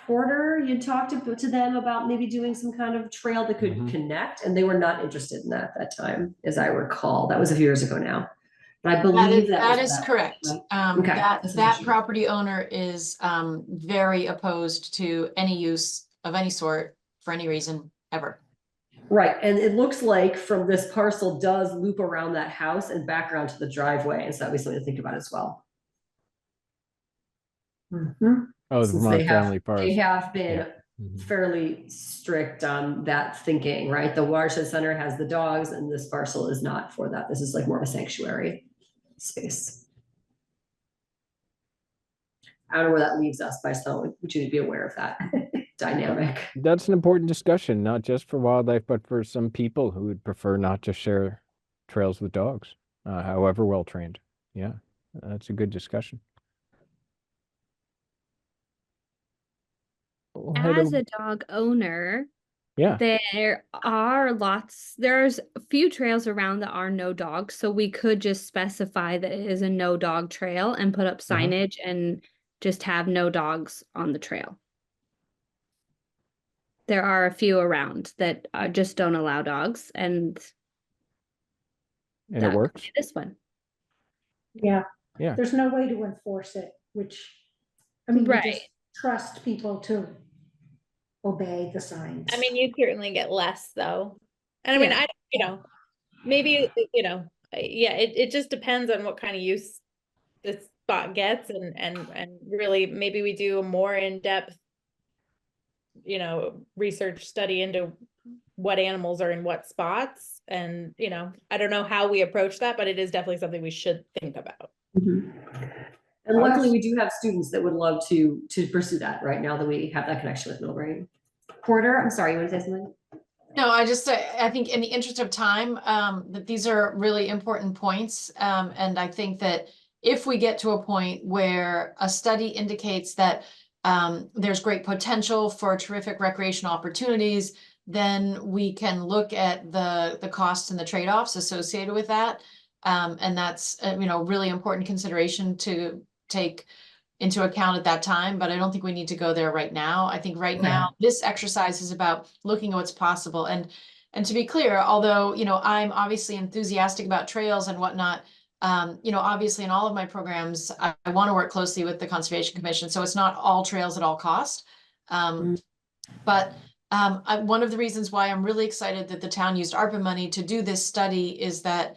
Porter, you talked to them about maybe doing some kind of trail that could connect, and they were not interested in that at that time, as I recall. That was a few years ago now. But I believe that is correct. Okay. That property owner is very opposed to any use of any sort for any reason ever. Right, and it looks like from this parcel does loop around that house and back around to the driveway, and so that would be something to think about as well. Oh, the Since Vermont Family Forest. They have been fairly strict on that thinking, right? The watershed center has the dogs, and this parcel is not for that. This is like more of a sanctuary space. I don't know where that leaves us, but I still want you to be aware of that dynamic. That's an important discussion, not just for wildlife, but for some people who would prefer not to share trails with dogs, however well trained. Yeah, that's a good discussion. As a dog owner, yeah, there's a few trails around that are no dogs, so we could just specify that it is a no dog trail and put up signage and just have no dogs on the trail. There are a few around that just don't allow dogs, and it works. This one. Yeah. Yeah. there's no way to enforce it, which, I mean, you Right. just trust people to obey the signs. I mean, you certainly get less though. And I mean, Yeah. maybe, yeah, it just depends on what kind of use the spot gets and really maybe we do a more in-depth, research study into what animals are in what spots. And, I don't know how we approach that, but it is definitely something we should think about. Mhm. And luckily, we do have students that would love to pursue that right now that we have that connection with Millbrae. Porter, I'm sorry, you want to say something? No, I think in the interest of time, that these are really important points. And I think that if we get to a point where a study indicates that there's great potential for terrific recreational opportunities, then we can look at the costs and the trade-offs associated with that. And that's, really important consideration to take into account at that time, but I don't think we need to go there right now. I think right now, this exercise is about looking at what's possible. And to be clear, although, I'm obviously enthusiastic about trails and whatnot, obviously in all of my programs, I want to work closely with the Conservation Commission. So it's not all trails at all cost. But one of the reasons why I'm really excited that the town used ARPA money to do this study is that,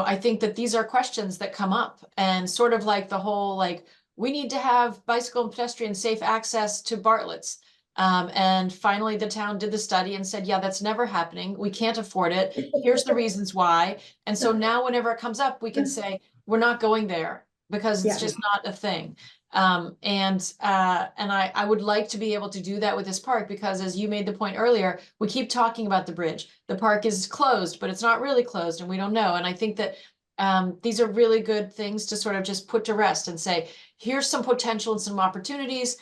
I think that these are questions that come up and sort of like the whole, we need to have bicycle and pedestrian safe access to Bartlett's. And finally, the town did the study and said, yeah, that's never happening. We can't afford it. Here's the reasons why. And so now whenever it comes up, we can say, we're not going there because it's just not a thing. And I would like to be able to do that with this park because as you made the point earlier, we keep talking about the bridge. The park is closed, but it's not really closed and we don't know. And I think that these are really good things to sort of just put to rest and say, here's some potential and some opportunities.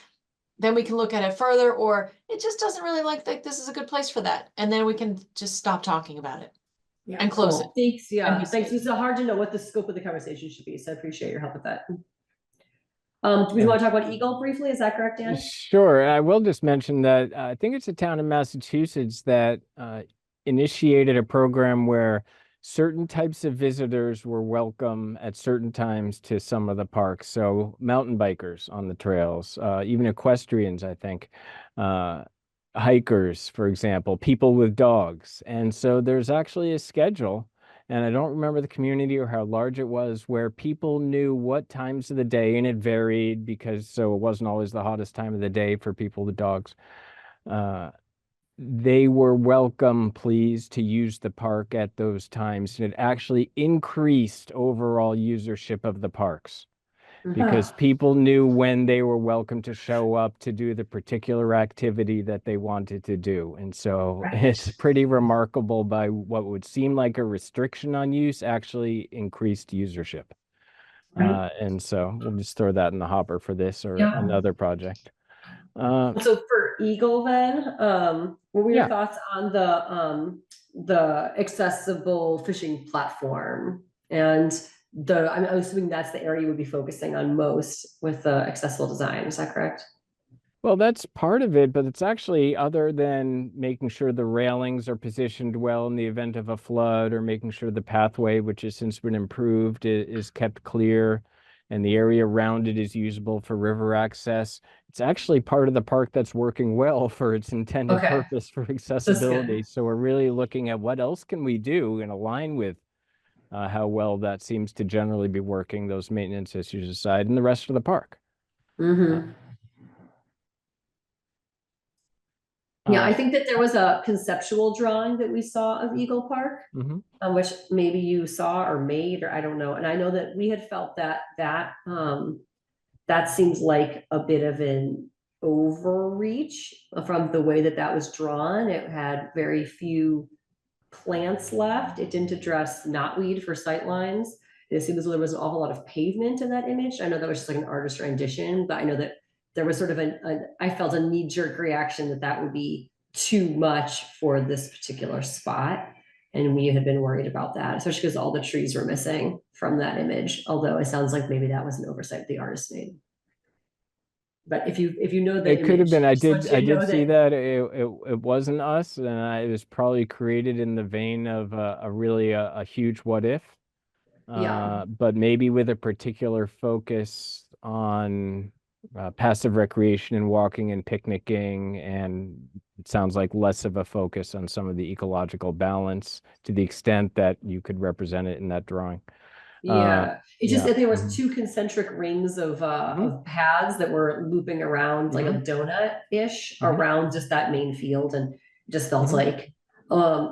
Then we can look at it further, or it just doesn't really like this is a good place for that. And then we can just stop talking about it and close it. Thanks. Yeah. And be Thanks. safe. It's hard to know what the scope of the conversation should be. So I appreciate your help with that. Do we want to talk about Eagle briefly? Is that correct, Dan? Sure. I will just mention that I think it's a town in Massachusetts that initiated a program where certain types of visitors were welcome at certain times to some of the parks. So mountain bikers on the trails, even equestrians, I think, hikers, for example, people with dogs. And so there's actually a schedule. And I don't remember the community or how large it was where people knew what times of the day, and it varied because so it wasn't always the hottest time of the day for people with dogs. They were welcome, please, to use the park at those times. And it actually increased overall usership of the parks because people knew when they were welcome to show up to do the particular activity that they wanted to do. And so it's pretty remarkable by what would seem like a restriction on use actually increased usership. And so we'll just throw that in the hopper for this or another project. So for Eagle then, what were your thoughts on the accessible fishing platform? And I'm assuming that's the area you would be focusing on most with the accessible design. Is that correct? Well, that's part of it, but it's actually other than making sure the railings are positioned well in the event of a flood or making sure the pathway, which has since been improved, is kept clear and the area around it is usable for river access. It's actually part of the park that's working well for its intended purpose for accessibility. So we're really looking at what else can we do and align with how well that seems to generally be working, those maintenance issues aside, and the rest of the park. Yeah, I think that there was a conceptual drawing that we saw of Eagle Park, which maybe you saw or made, or I don't know. And I know that we had felt that that seems like a bit of an overreach from the way that was drawn. It had very few plants left. It didn't address knotweed for sightlines. It seems as though there was an awful lot of pavement in that image. I know that was just like an artist rendition, but I know that there was sort of I felt a knee-jerk reaction that would be too much for this particular spot. And we had been worried about that, especially because all the trees were missing from that image. Although it sounds like maybe that was an oversight the artist made. But if you know that it could have been, I did see that it wasn't us, and it was probably created in the vein of a really huge what if. Yeah. But maybe with a particular focus on passive recreation and walking and picnicking, and it sounds like less of a focus on some of the ecological balance to the extent that you could represent it in that drawing. Yeah, it just, yeah. I think there was two concentric rings of paths that were looping around like a donut-ish Mhm. around just that main field, and it just felt Mhm. like,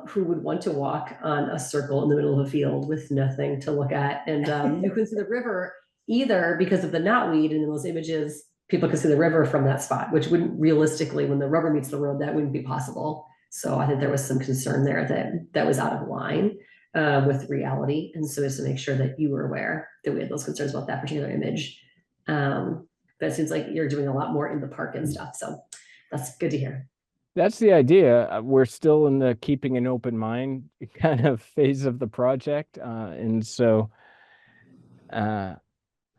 who would want to walk on a circle in the middle of a field with nothing to look at? And you couldn't see the river either because of the knotweed, and in those images, people could see the river from that spot, which wouldn't realistically, when the rubber meets the road, that wouldn't be possible. So I think there was some concern there that that was out of line with reality. And so just to make sure that you were aware that we had those concerns about that particular image. But it seems like you're doing a lot more in the park and stuff. So that's good to hear. That's the idea. We're still in the keeping an open mind kind of phase of the project. And so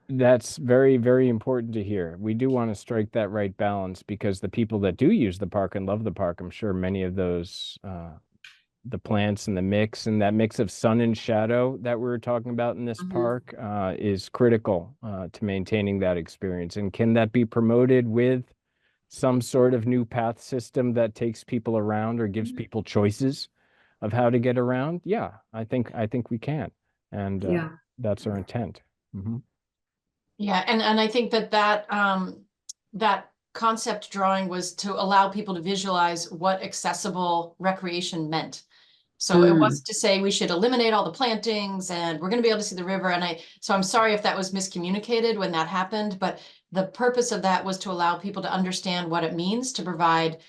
that's very, very important to hear. We do want to strike that right balance because the people that do use the park and love the park, I'm sure many of those, the plants and the mix and that mix of sun and shadow that we were talking about in this park is critical to maintaining that experience. And can that be promoted with some sort of new path system that takes people around or gives people choices of how to get around? Yeah, I think we can. And that's our intent. Yeah, and I think that concept drawing was to allow people to visualize what accessible recreation meant. So it wasn't to say we should eliminate all the plantings and we're going to be able to see the river. And so I'm sorry if that was miscommunicated when that happened, but the purpose of that was to allow people to understand what it means to provide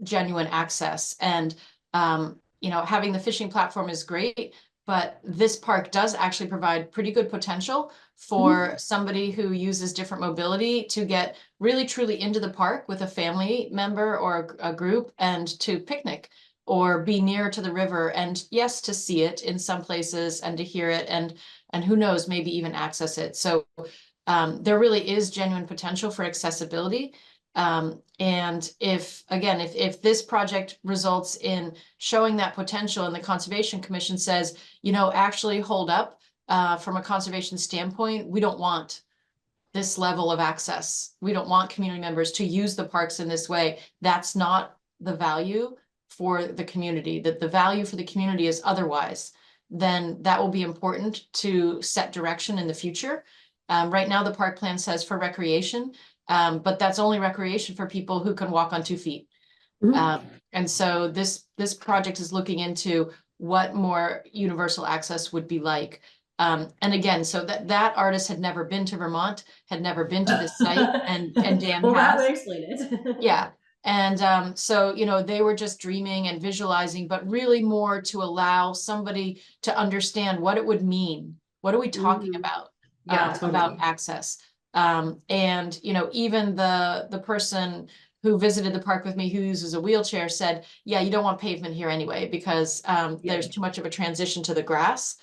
genuine access. And having the fishing platform is great, but this park does actually provide pretty good potential for somebody who uses different mobility to get really truly into the park with a family member or a group and to picnic or be near to the river, and yes, to see it in some places and to hear it, and who knows, maybe even access it. So there really is genuine potential for accessibility. And if this project results in showing that potential and the Conservation Commission says, actually hold up, from a conservation standpoint, we don't want this level of access. We don't want community members to use the parks in this way. That's not the value for the community, that the value for the community is otherwise, then that will be important to set direction in the future. Right now, the park plan says for recreation, but that's only recreation for people who can walk on 2 feet. And so this project is looking into what more universal access would be like. And again, so that artist had never been to Vermont, had never been to this site, and Dan well, that has. would explain it. Yeah. And so, they were just dreaming and visualizing, but really more to allow somebody to understand what it would mean. What are we talking about? Yeah, totally. About access. And, even the person who visited the park with me who uses a wheelchair said, yeah, you don't want pavement here anyway, because there's too much of a transition to the grass.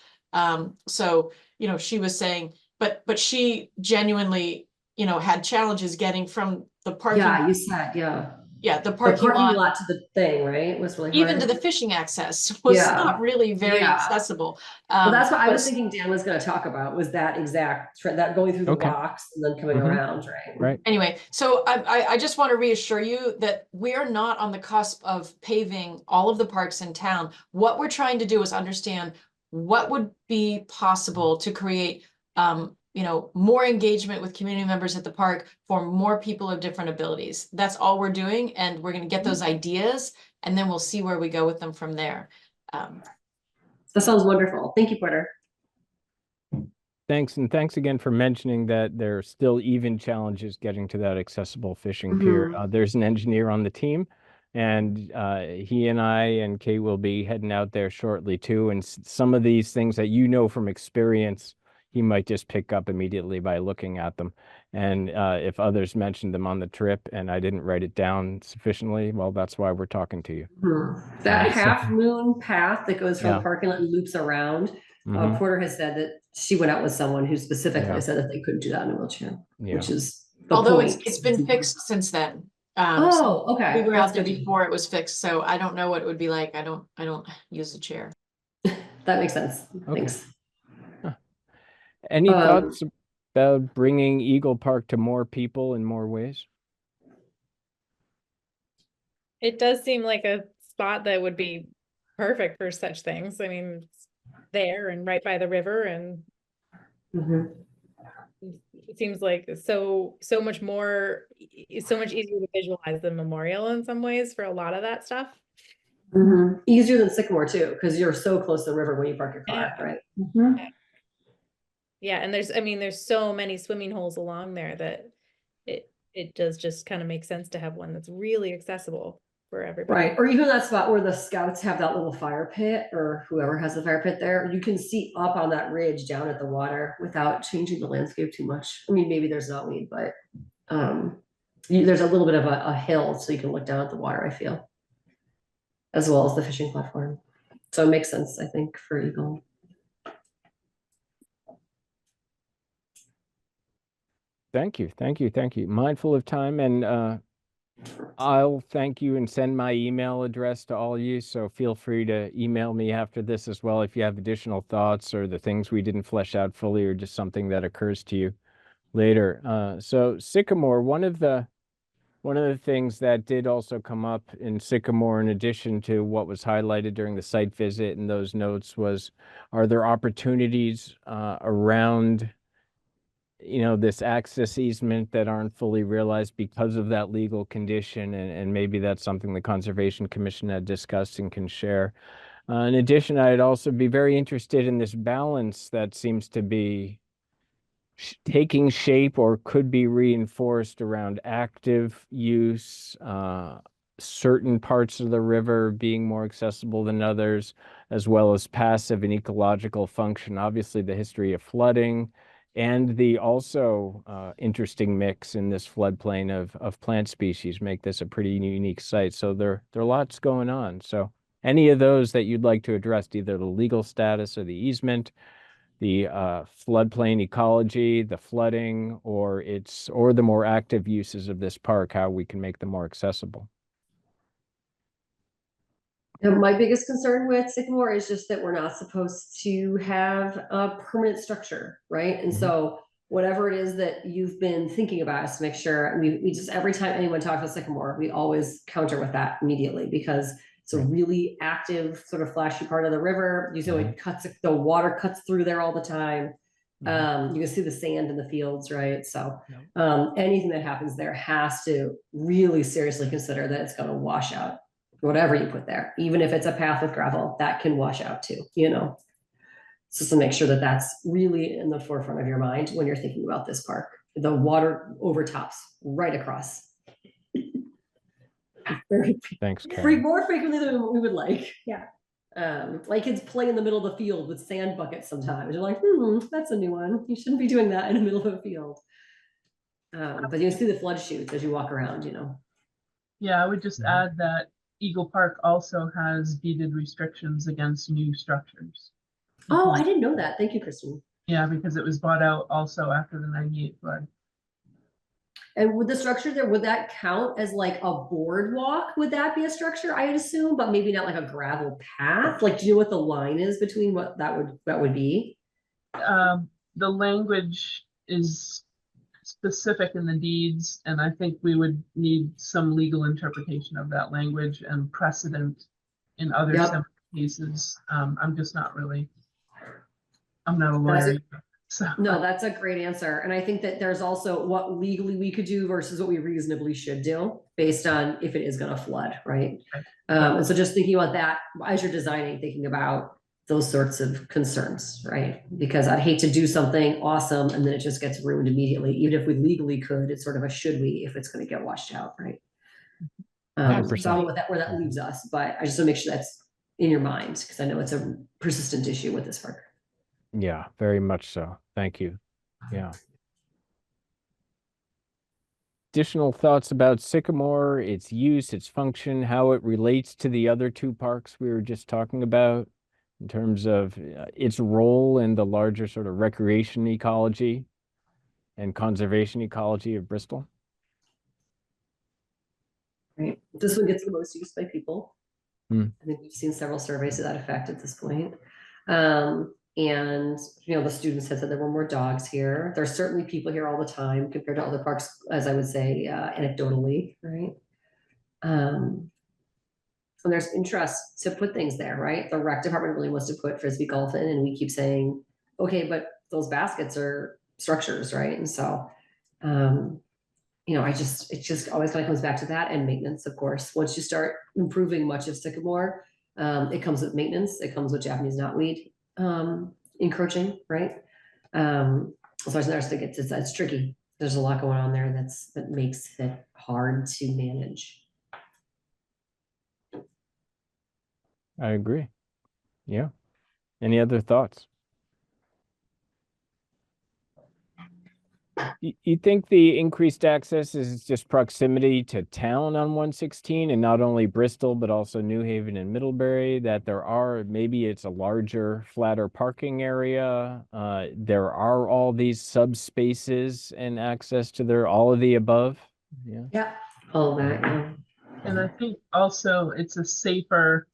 So, she was saying, but she genuinely, had challenges getting from the parking. Yeah, you said, the parking lot to the thing, right? It was really hard. Even to the fishing access was not really very accessible. Well, that's what I was thinking Dan was going to talk about, was that exact that going through the rocks and then coming around, right? Right. Anyway, so I just want to reassure you that we are not on the cusp of paving all of the parks in town. What we're trying to do is understand what would be possible to create more engagement with community members at the park for more people of different abilities. That's all we're doing, and we're going to get those ideas, and then we'll see where we go with them from there. That sounds wonderful. Thank you, Porter. Thanks, and thanks again for mentioning that there are still even challenges getting to that accessible fishing pier. There's an engineer on the team, and he and I and Kate will be heading out there shortly too. And some of these things that from experience, he might just pick up immediately by looking at them. And if others mentioned them on the trip and I didn't write it down sufficiently, well, that's why we're talking to you. That half moon path that goes from the parking lot and loops around, Porter has said that she went out with someone who specifically said that they couldn't do that in a wheelchair, which is although it's been fixed since then. Okay. We were out there before it was fixed, so I don't know what it would be like. I don't use a chair. That makes sense. Okay. Thanks. Any Um, thoughts about bringing Eagle Park to more people in more ways? It does seem like a spot that would be perfect for such things. I mean, it's there and right by the river, and mhm. it seems like so much more, so much easier to visualize the memorial in some ways for a lot of that stuff. Mhm. Easier than Sycamore too, because you're so close to the river when you park your car, Yeah. right? Mhm. Yeah, and I mean, there's so many swimming holes along there that it does just kind of make sense to have one that's really accessible for everybody. Right, or even that spot where the scouts have that little fire pit, or whoever has the fire pit there, you can see up on that ridge down at the water without changing the landscape too much. I mean, maybe there's knotweed, but there's a little bit of a hill, so you can look down at the water, I feel, as well as the fishing platform. So it makes sense, I think, for Eagle. Thank you, thank you, thank you. Mindful of time, and I'll thank you and send my email address to all you. So feel free to email me after this as well if you have additional thoughts or the things we didn't flesh out fully or just something that occurs to you later. So Sycamore, one of the things that did also come up in Sycamore, in addition to what was highlighted during the site visit and those notes, was, are there opportunities around this access easement that aren't fully realized because of that legal condition? And maybe that's something the Conservation Commission had discussed and can share. In addition, I'd also be very interested in this balance that seems to be taking shape or could be reinforced around active use, certain parts of the river being more accessible than others, as well as passive and ecological function. Obviously, the history of flooding and the also interesting mix in this floodplain of plant species make this a pretty unique site. So there are lots going on. So any of those that you'd like to address, either the legal status or the easement, the floodplain ecology, the flooding, or the more active uses of this park, how we can make them more accessible. My biggest concern with Sycamore is just that we're not supposed to have a permanent structure, right? And so whatever it is that you've been thinking about is to make sure we just, every time anyone talks about Sycamore, we always counter with that immediately, because it's a really active, sort of flashy part of the river. The water cuts through there all the time. You can see the sand in the fields, right? So anything that happens there has to really seriously consider that it's going to wash out whatever you put there. Even if it's a path with gravel, that can wash out too, So to make sure that that's really in the forefront of your mind when you're thinking about this park. The water overtops right across. Thanks, Karen. More frequently than we would like. Yeah. My kids play in the middle of the field with sand buckets sometimes. You're like, that's a new one. You shouldn't be doing that in the middle of a field. But you see the flood chutes as you walk around, Yeah, I would just add that Eagle Park also has deeded restrictions against new structures. Oh, I didn't know that. Thank you, Kristen. Yeah, because it was bought out also after the 98 flood. And would the structure there, would that count as like a boardwalk? Would that be a structure, I'd assume, but maybe not like a gravel path? Like, do you know what the line is between what that would be? The language is specific in the deeds, and I think we would need some legal interpretation of that language and precedent in other similar cases. I'm just not really, I'm not a lawyer. So. No, that's a great answer. And I think that there's also what legally we could do versus what we reasonably should do based on if it is going to flood, right? And so just thinking about that as you're designing, thinking about those sorts of concerns, right? Because I'd hate to do something awesome and then it just gets ruined immediately. Even if we legally could, it's sort of a should we if it's going to get washed out, right? So I don't know where that leaves us, but I just want to make sure that's in your mind, because I know it's a persistent issue with this park. Yeah, very much so. Thank you. Yeah. Additional thoughts about Sycamore, its use, its function, how it relates to the other two parks we were just talking about in terms of its role in the larger sort of recreation ecology and conservation ecology of Bristol? Right. This one gets the most use by people. I think we've seen several surveys to that effect at this point. And, the students have said there were more dogs here. There's certainly people here all the time compared to other parks, as I would say, anecdotally, right? And there's interest to put things there, right? The rec department really wants to put frisbee golf in, and we keep saying, okay, but those baskets are structures, right? And so, it just always kind of comes back to that, and maintenance, of course. Once you start improving much of Sycamore, it comes with maintenance. It comes with Japanese knotweed encroaching, right? So I just think it's tricky. There's a lot going on there that makes it hard to manage. I agree. Yeah. Any other thoughts? You think the increased access is just proximity to town on 116 and not only Bristol, but also New Haven and Middlebury, that maybe it's a larger, flatter parking area. There are all these subspaces and access to all of the above. Yeah. Yeah. All that. Yeah. And I think also it's a safer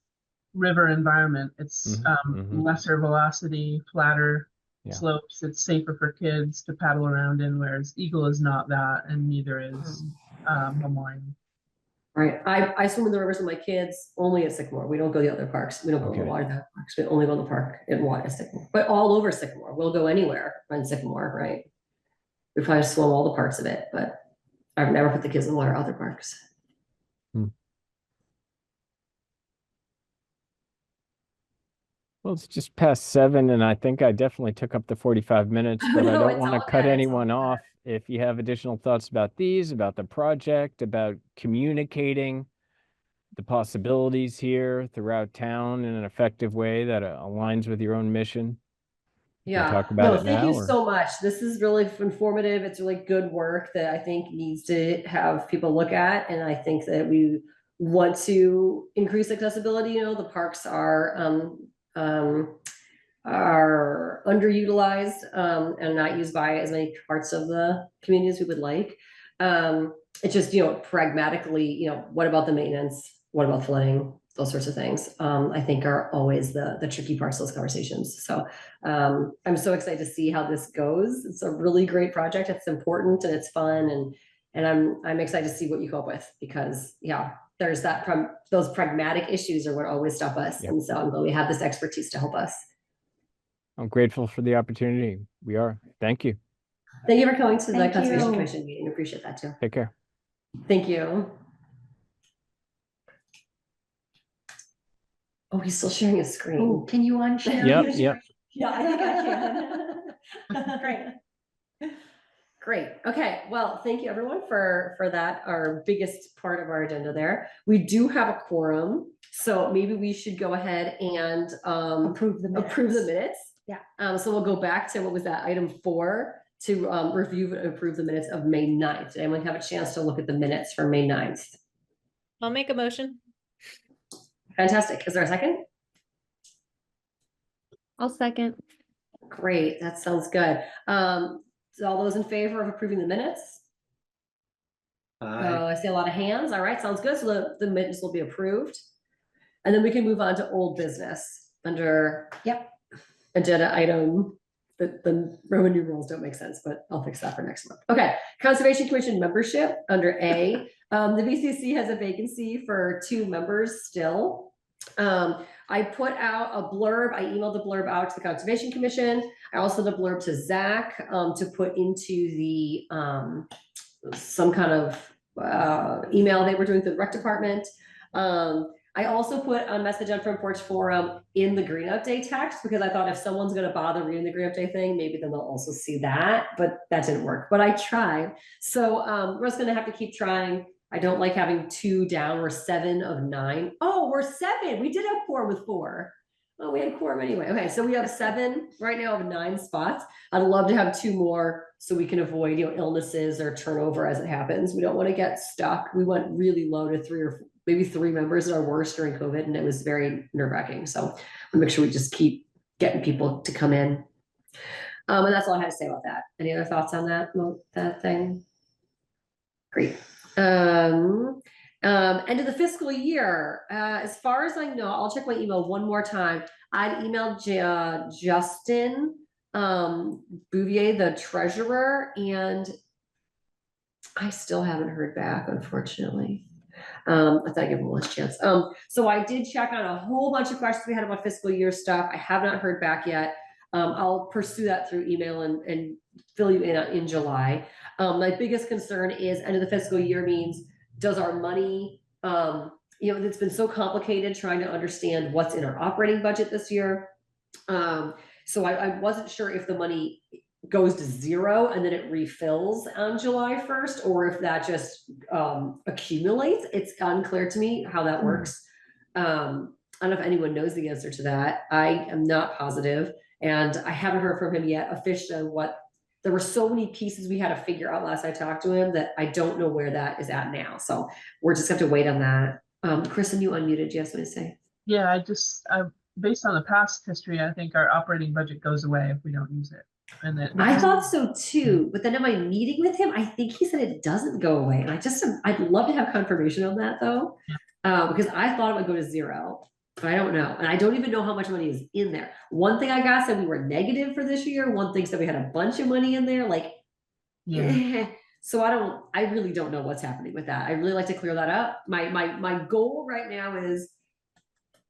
river environment. It's lesser velocity, flatter slopes. It's safer for kids to paddle around in, whereas Eagle is not that, and neither is Memorial. Right. I swim in the rivers with my kids only at Sycamore. We don't go to the other parks. We don't go to the water parks. We only go to the park in water at Sycamore. But all over Sycamore. We'll go anywhere on Sycamore, right? We probably swim all the parts of it, but I've never put the kids in the water other parks. Well, it's just past 7, and I think I definitely took up the 45 minutes, but I don't want to cut anyone off. If you have additional thoughts about about the project, about communicating the possibilities here throughout town in an effective way that aligns with your own mission. Yeah. Talk about it thank now, you so much. This is really informative. It's really good work that I think needs to have people look at. And I think that we want to increase accessibility. The parks are underutilized and not used by as many parts of the community as we would like. It's just, pragmatically, what about the maintenance? What about flooding? Those sorts of things, I think are always the tricky parts of those conversations. So I'm so excited to see how this goes. It's a really great project. It's important and it's fun, and I'm excited to see what you come up with, because there's those pragmatic issues are what always stop us. And so I'm glad we have this expertise to help us. I'm grateful for the opportunity. We are. Thank you. Thank you for coming to the Conservation Commission meeting. Appreciate that too. Take care. Thank you. Oh, he's still sharing his screen. Oh, can you unshare? Yep. Yeah, I think I can. Great. Great. Okay. Well, thank you everyone for that. Our biggest part of our agenda there. We do have a quorum, so maybe we should go ahead and Approve the minutes. Yeah. So we'll go back to, what was that, item 4, to review and approve the minutes of May 9th. Did anyone have a chance to look at the minutes for May 9th? I'll make a motion. Fantastic. Is there a second? I'll second. Great. That sounds good. So all those in favor of approving the minutes? I see a lot of hands. All right, sounds good. So the minutes will be approved. And then we can move on to old business under agenda item. The Roman numerals don't make sense, but I'll fix that for next month. Okay, Conservation Commission membership under A. The VCC has a vacancy for 2 members still. I put out a blurb. I emailed the blurb out to the Conservation Commission. I also did a blurb to Zach to put into the some kind of email they were doing through the rec department. I also put a message on Front Porch Forum in the Green Up Day text, because I thought if someone's going to bother reading the Green Up Day thing, maybe then they'll also see that, but that didn't work. But I tried. So we're just going to have to keep trying. I don't like having 2 down. We're 7 of 9. Oh, we're 7. We did have quorum with 4. Oh, we had quorum anyway. Okay, so we have 7 right now of 9 spots. I'd love to have 2 more so we can avoid, illnesses or turnover as it happens. We don't want to get stuck. We went really low to 3 or maybe 3 members at our worst during COVID, and it was very nerve-wracking. So we'll make sure we just keep getting people to come in. And that's all I had to say about that. Any other thoughts on that thing? Great. End of the fiscal year, as far as I know, I'll check my email one more time. I'd emailed Justin, Bouvier, the treasurer, and I still haven't heard back, unfortunately. I thought I'd give him a last chance. So I did check on a whole bunch of questions we had about fiscal year stuff. I have not heard back yet. I'll pursue that through email and fill you in July. My biggest concern is end of the fiscal year means, does our money, it's been so complicated trying to understand what's in our operating budget this year. So I wasn't sure if the money goes to zero and then it refills on July 1st, or if that just accumulates. It's unclear to me how that works. I don't know if anyone knows the answer to that. I am not positive, and I haven't heard from him yet officially on what. There were so many pieces we had to figure out last I talked to him that I don't know where that is at now. So we're just have to wait on that. Kristen, you unmuted. Do you have something to say? Yeah, based on the past history, I think our operating budget goes away if we don't use it. And I thought so too, but then in my meeting with him, I think he said it doesn't go away. And I'd love to have confirmation on that though, because I thought it would go to zero, but I don't know. And I don't even know how much money is in there. One thing I got said we were negative for this year. One thing said we had a bunch of money in there. Like, so I really don't know what's happening with that. I really like to clear that up. My goal right now is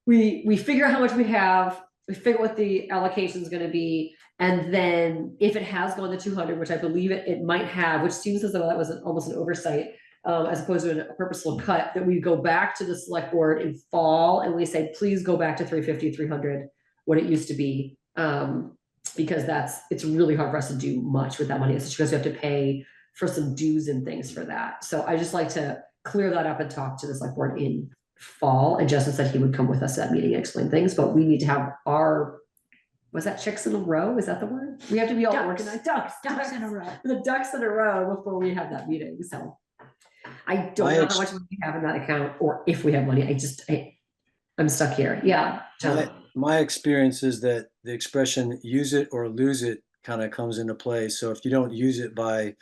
we figure out how much we have, we figure what the allocation is going to be. And then if it has gone to 200, which I believe it might have, which seems as though that was almost an oversight, as opposed to a purposeful cut, that we go back to the select board in fall and we say, please go back to 350, 300, what it used to be. Because it's really hard for us to do much with that money. It's just because we have to pay for some dues and things for that. So I just like to clear that up and talk to the select board in fall. And Justin said he would come with us to that meeting and explain things, but we need to have was that chicks in a row? Is that the word? We have to be all organized. Ducks in a row. The ducks in a row before we have that meeting. So I don't know how much money we have in that account, or if we have money. I'm stuck here. Yeah. My experience is that the expression use it or lose it kind of comes into play. So if you don't use it by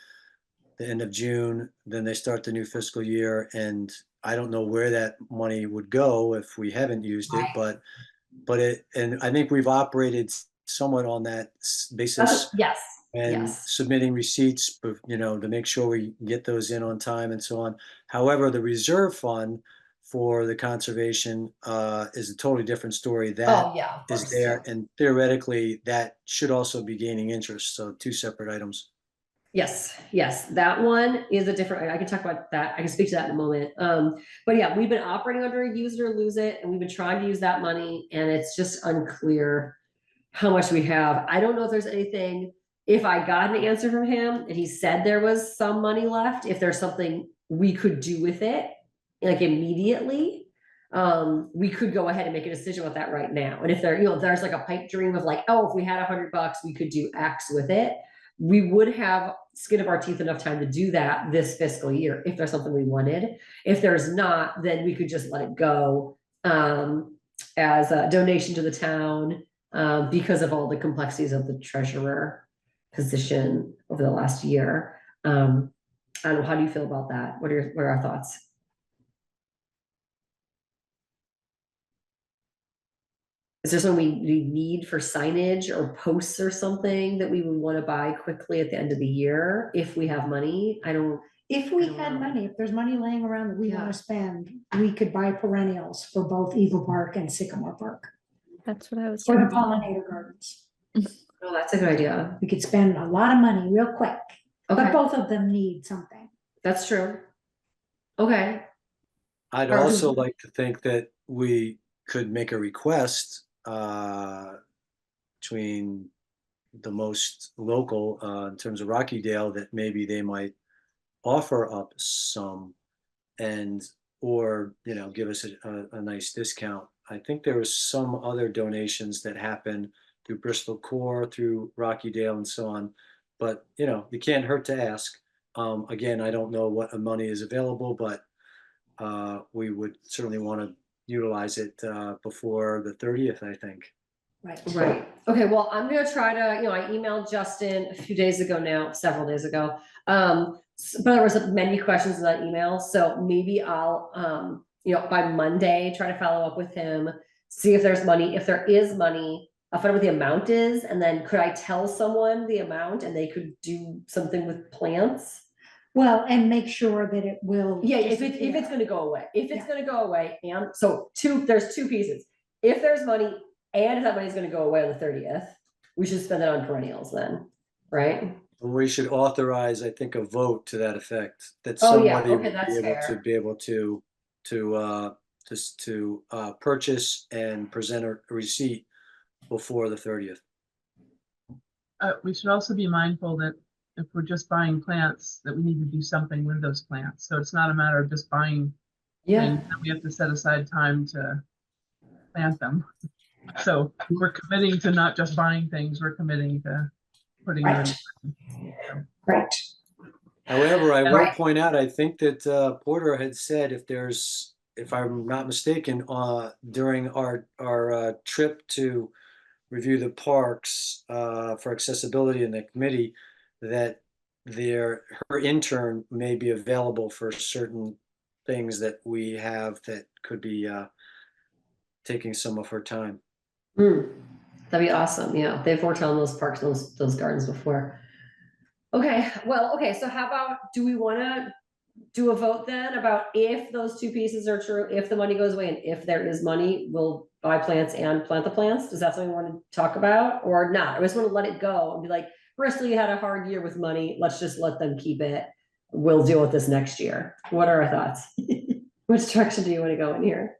the end of June, then they start the new fiscal year. And I don't know where that money would go if we haven't used it, but and I think we've operated somewhat on that basis. Yes. And submitting receipts, to make sure we get those in on time and so on. However, the reserve fund for the conservation is a totally different story. That is there, and theoretically that should also be gaining interest. So two separate items. Yes, that one is a different, I can talk about that. I can speak to that in a moment. But yeah, we've been operating under a use it or lose it, and we've been trying to use that money, and it's just unclear how much we have. I don't know if there's anything, if I got an answer from him and he said there was some money left, if there's something we could do with it, like immediately, we could go ahead and make a decision with that right now. And if there's like a pipe dream of like, oh, if we had $100, we could do X with it. We would have skin of our teeth enough time to do that this fiscal year if there's something we wanted. If there's not, then we could just let it go as a donation to the town because of all the complexities of the treasurer position over the last year. I don't know, how do you feel about that? What are our thoughts? Is there something we need for signage or posts or something that we would want to buy quickly at the end of the year if we have money? If we had money, if there's money laying around that we want to spend, we could buy perennials for both Eagle Park and Sycamore Park. That's what I was For the thinking. pollinator gardens. Oh, that's a good idea. We could spend a lot of money real quick, Okay, but both of them need something. that's true. Okay. I'd also like to think that we could make a request between the most local in terms of Rockydale that maybe they might offer up some or give us a nice discount. I think there was some other donations that happened through Bristol Core, through Rockydale and so on, but you can't hurt to ask. Again, I don't know what money is available, but we would certainly want to utilize it before the 30th, I think. Right. Okay, well, I'm gonna try to, I emailed Justin a few days ago now, several days ago, But there was many questions in that email, so maybe I'll, by Monday, try to follow up with him, see if there's money. If there is money, I'll find out what the amount is, and then could I tell someone the amount and they could do something with plants? Well, and make sure that it will. Yeah, if it's disappear. gonna go away, and so there's two pieces. If there's money and if that money is gonna go away on the 30th, we should spend it on perennials then, right? We should authorize, I think, a vote to that effect, that Oh, yeah, somebody okay, would that's be able fair. to purchase and present a receipt before the 30th. We should also be mindful that if we're just buying plants, that we need to do something with those plants. So it's not a matter of just buying Yeah, things, that we have to set aside time to plant them. So we're committing to not just buying things, we're committing to putting them in. Right. However, I will Right. point out, I think that Porter had said if I'm not mistaken, during our trip to review the parks for accessibility in the committee, that her intern may be available for certain things that we have that could be taking some of her time. that'd be awesome. Yeah, they've worked on those parks, those gardens before. Okay, well, okay, so how about, do we wanna do a vote then about if those two pieces are true, if the money goes away and if there is money, we'll buy plants and plant the plants? Is that something we wanna talk about or not? I just wanna let it go and be like, Bristol, you had a hard year with money, let's just let them keep it. We'll deal with this next year. What are our thoughts? Which direction do you wanna go in here?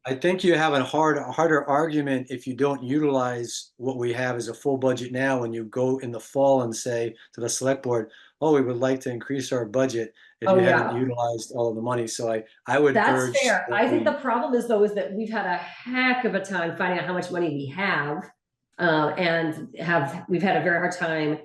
I think you have a harder argument if you don't utilize what we have as a full budget now, when you go in the fall and say to the select board, oh, we would like to increase our budget, if Oh, you yeah. haven't utilized all of the money. So I would That's urge fair. that I think we- the problem is though, is that we've had a heck of a time finding out how much money we have. We've had a very hard time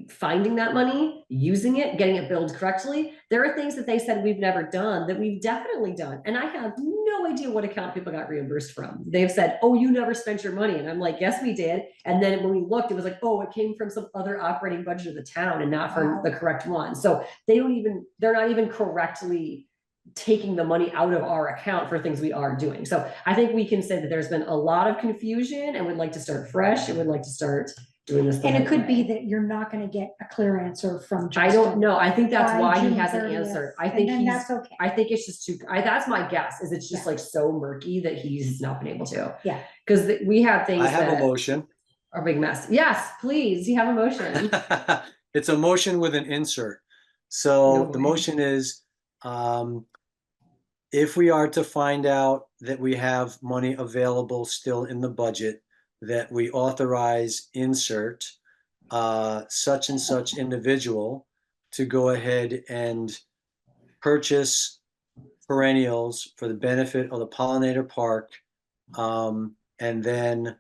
finding that money, using it, getting it billed correctly. There are things that they said we've never done that we've definitely done. And I have no idea what account people got reimbursed from. They've said, oh, you never spent your money. And I'm like, yes, we did. And then when we looked, it was like, oh, it came from some other operating budget of the town and not from the correct one. So they're not even correctly taking the money out of our account for things we are doing. So I think we can say that there's been a lot of confusion and would like to start fresh and would like to start doing this. And it could be that you're not gonna get a clear answer from I Justin. don't know. I think that's by why he June hasn't 30th, answered. I and think then that's okay. I think it's just too, that's my guess, is it's just Yeah. like so murky that he's not been able to. Yeah. Cause we had things I have a that motion. are a big mess. Yes, please, you have a motion. It's a motion with an insert. No So the way. motion is, if we are to find out that we have money available still in the budget, that we authorize insert such and such individual to go ahead and purchase perennials for the benefit of the pollinator park. And then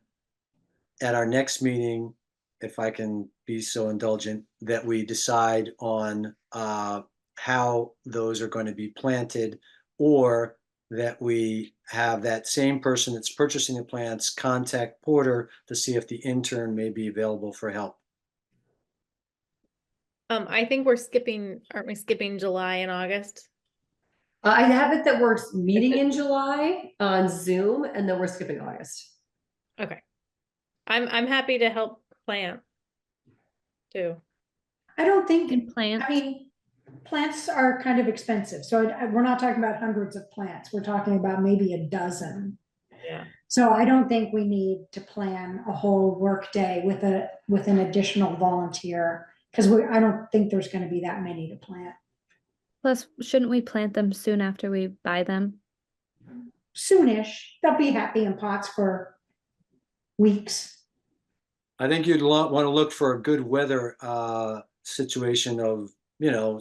at our next meeting, if I can be so indulgent, that we decide on how those are going to be planted, or that we have that same person that's purchasing the plants contact Porter to see if the intern may be available for help. I think aren't we skipping July and August? I have it that we're meeting in July on Zoom and then we're skipping August. Okay. I'm happy to help plant too. I don't think, And plants. I mean, plants are kind of expensive, so we're not talking about hundreds of plants, we're talking about maybe a dozen. Yeah. So I don't think we need to plan a whole work day with an additional volunteer, because I don't think there's gonna be that many to plant. Plus, shouldn't we plant them soon after we buy them? Soonish, they'll be happy in pots for weeks. I think you'd want to look for a good weather situation of,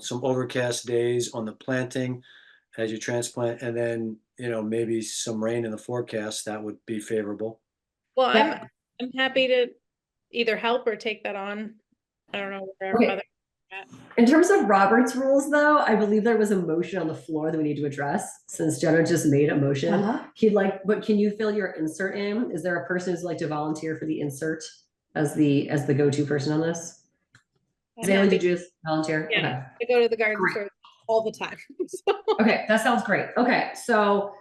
some overcast days on the planting as you transplant, and then, maybe some rain in the forecast. That would be favorable. Well, Yeah. I'm happy to either help or take that on. I don't know where Okay. other. In terms of Robert's rules though, I believe there was a motion on the floor that we need to address, since Jenna just made a motion. But can you fill your insert in? Is there a person who's like to volunteer for the insert as the go-to person on this? Zaylee, did you just volunteer? Yeah. Okay. I go to the garden Great. store all the time. So, Okay, that sounds great. Okay, so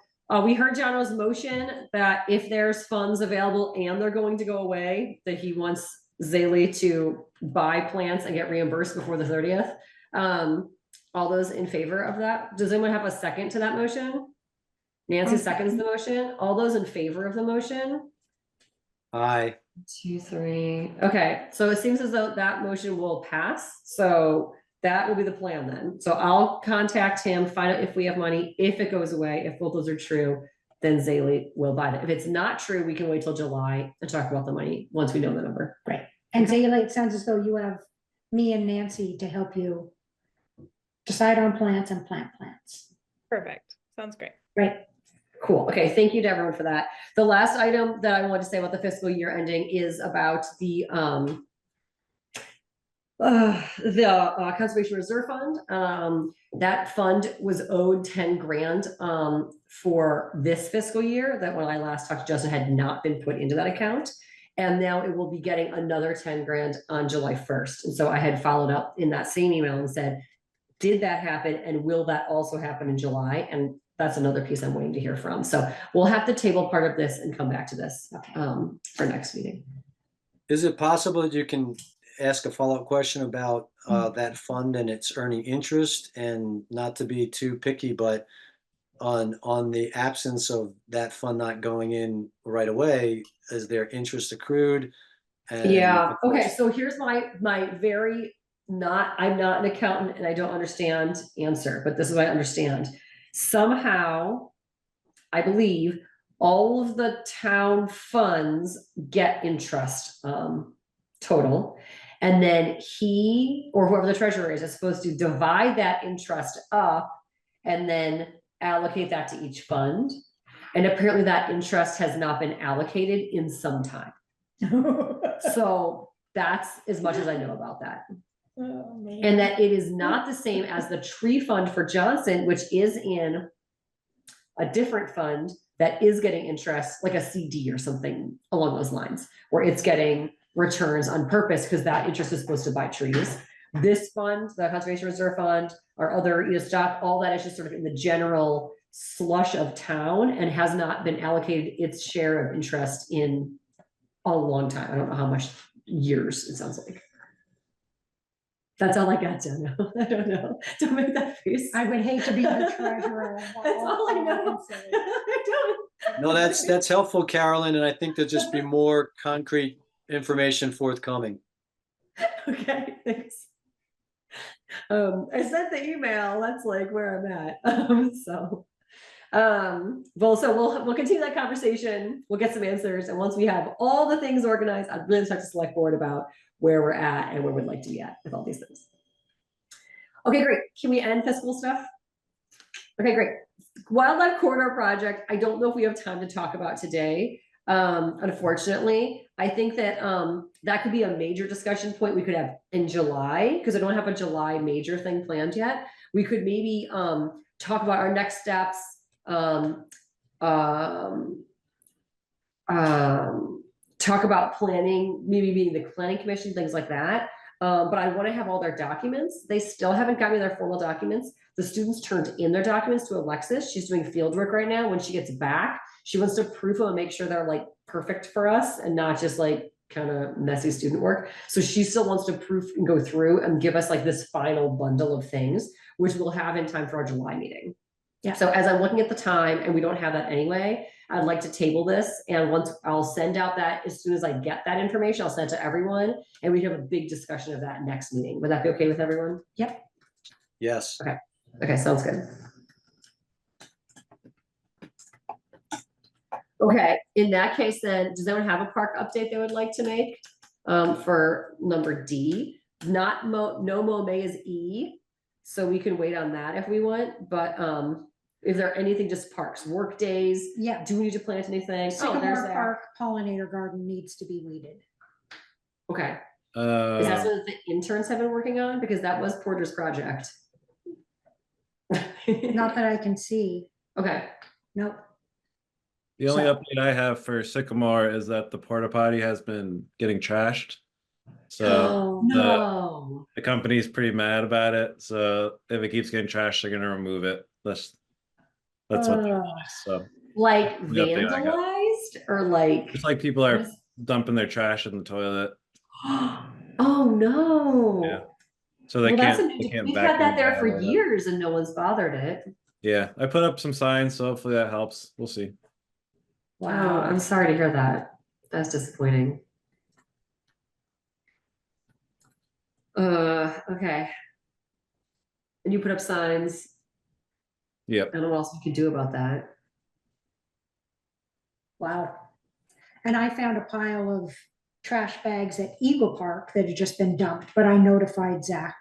we heard Jono's motion that if there's funds available and they're going to go away, that he wants Zaylee to buy plants and get reimbursed before the 30th. All those in favor of that? Does anyone have a second to that motion? Nancy seconds the motion. All those in favor of the motion? Aye. 2, 3. Okay, so it seems as though that motion will pass. So that will be the plan then. So I'll contact him, find out if we have money. If it goes away, if both those are true, then Zaylee will buy it. If it's not true, we can wait till July and talk about the money once we know the number. Right. And Zayla, it sounds as though you have me and Nancy to help you decide on plants and plant plants. perfect. Sounds great. Right. Cool. Okay, thank you to everyone for that. The last item that I wanted to say about the fiscal year ending is about the Conservation Reserve Fund. That fund was owed 10 grand for this fiscal year, that when I last talked to Justin had not been put into that account. And now it will be getting another 10 grand on July 1st. And so I had followed up in that same email and said, did that happen? And will that also happen in July? And that's another piece I'm waiting to hear from. So we'll have to table part of this and come back to this for next meeting. Is it possible that you can ask a follow-up question about that fund and its earning interest, and not to be too picky, but on the absence of that fund not going in right away, is there interest accrued? And Yeah, okay, so here's my very I'm not an accountant and I don't understand answer, but this is what I understand. Somehow, I believe all of the town funds get interest total. And then he, or whoever the treasurer is supposed to divide that interest up and then allocate that to each fund. And apparently that interest has not been allocated in some time. So that's as much as I know about that. Oh, And that it is not the same as the tree fund for Johnson, which is in a different fund that is getting interest, like a CD or something along those lines, where it's getting returns on purpose because that interest is supposed to buy trees. This fund, the Conservation Reserve Fund, or other stock, all that is just sort of in the general slush of town and has not been allocated its share of interest in a long time. I don't know how much years it sounds like. That's all I got, Jenna. I don't know. Don't make that face. I would hate to be the treasurer. That's all I know. I don't. No, that's helpful, Carolyn, and I think there'll just be more concrete information forthcoming. Okay, thanks. I sent the email. That's like where I'm at. We'll continue that conversation. We'll get some answers, and once we have all the things organized, I'd really talk to select board about where we're at and where we'd like to be at with all these things. Okay, great. Can we end fiscal stuff? Okay, great. Wildlife Corridor project, I don't know if we have time to talk about today. Unfortunately, I think that that could be a major discussion point we could have in July, because I don't have a July major thing planned yet. We could maybe talk about our next steps, talk about planning, maybe meeting the planning commission, things like that. But I want to have all their documents. They still haven't got me their formal documents. The students turned in their documents to Alexis. She's doing field work right now. When she gets back, she wants to proof them and make sure they're like perfect for us and not just like kind of messy student work. So she still wants to proof and go through and give us like this final bundle of things, which we'll have in time for our July meeting. Yeah. So as I'm looking at the time, and we don't have that anyway, I'd like to table this, and once I'll send out that, as soon as I get that information, I'll send it to everyone, and we have a big discussion of that next meeting. Would that be okay with everyone? Yep. Yes. Okay, sounds good. Okay, in that case then, does anyone have a park update they would like to make for number D? No May is E, so we can wait on that if we want, but is there anything, just parks, work days? Yeah. Do we need to plant anything? Oh, Sycamore there's that. Park pollinator garden needs to be weeded. Okay, is that something that the interns have been working on? Because that was Porter's project. Not that I can see. Okay, Nope. The only So- update I have for Sycamore is that the porta potty has been getting trashed. So Oh, no. the company's pretty mad about it. So if it keeps getting trashed, they're gonna remove it. That's what they told us. So Like the update I got. vandalized or like? It's like people what are is- dumping their trash in the toilet. Oh, no. Yeah. So they Well, that's can't a they new, can't we've had vacuum that there it for out or whatever. years and no one's bothered it. Yeah, I put up some signs, so hopefully that helps. We'll see. Wow, I'm sorry to hear that. That's disappointing. Okay. And you put up signs. Yep. I don't know what else you could do about that. Wow. And I found a pile of trash bags at Eagle Park that had just been dumped, but I notified Zach.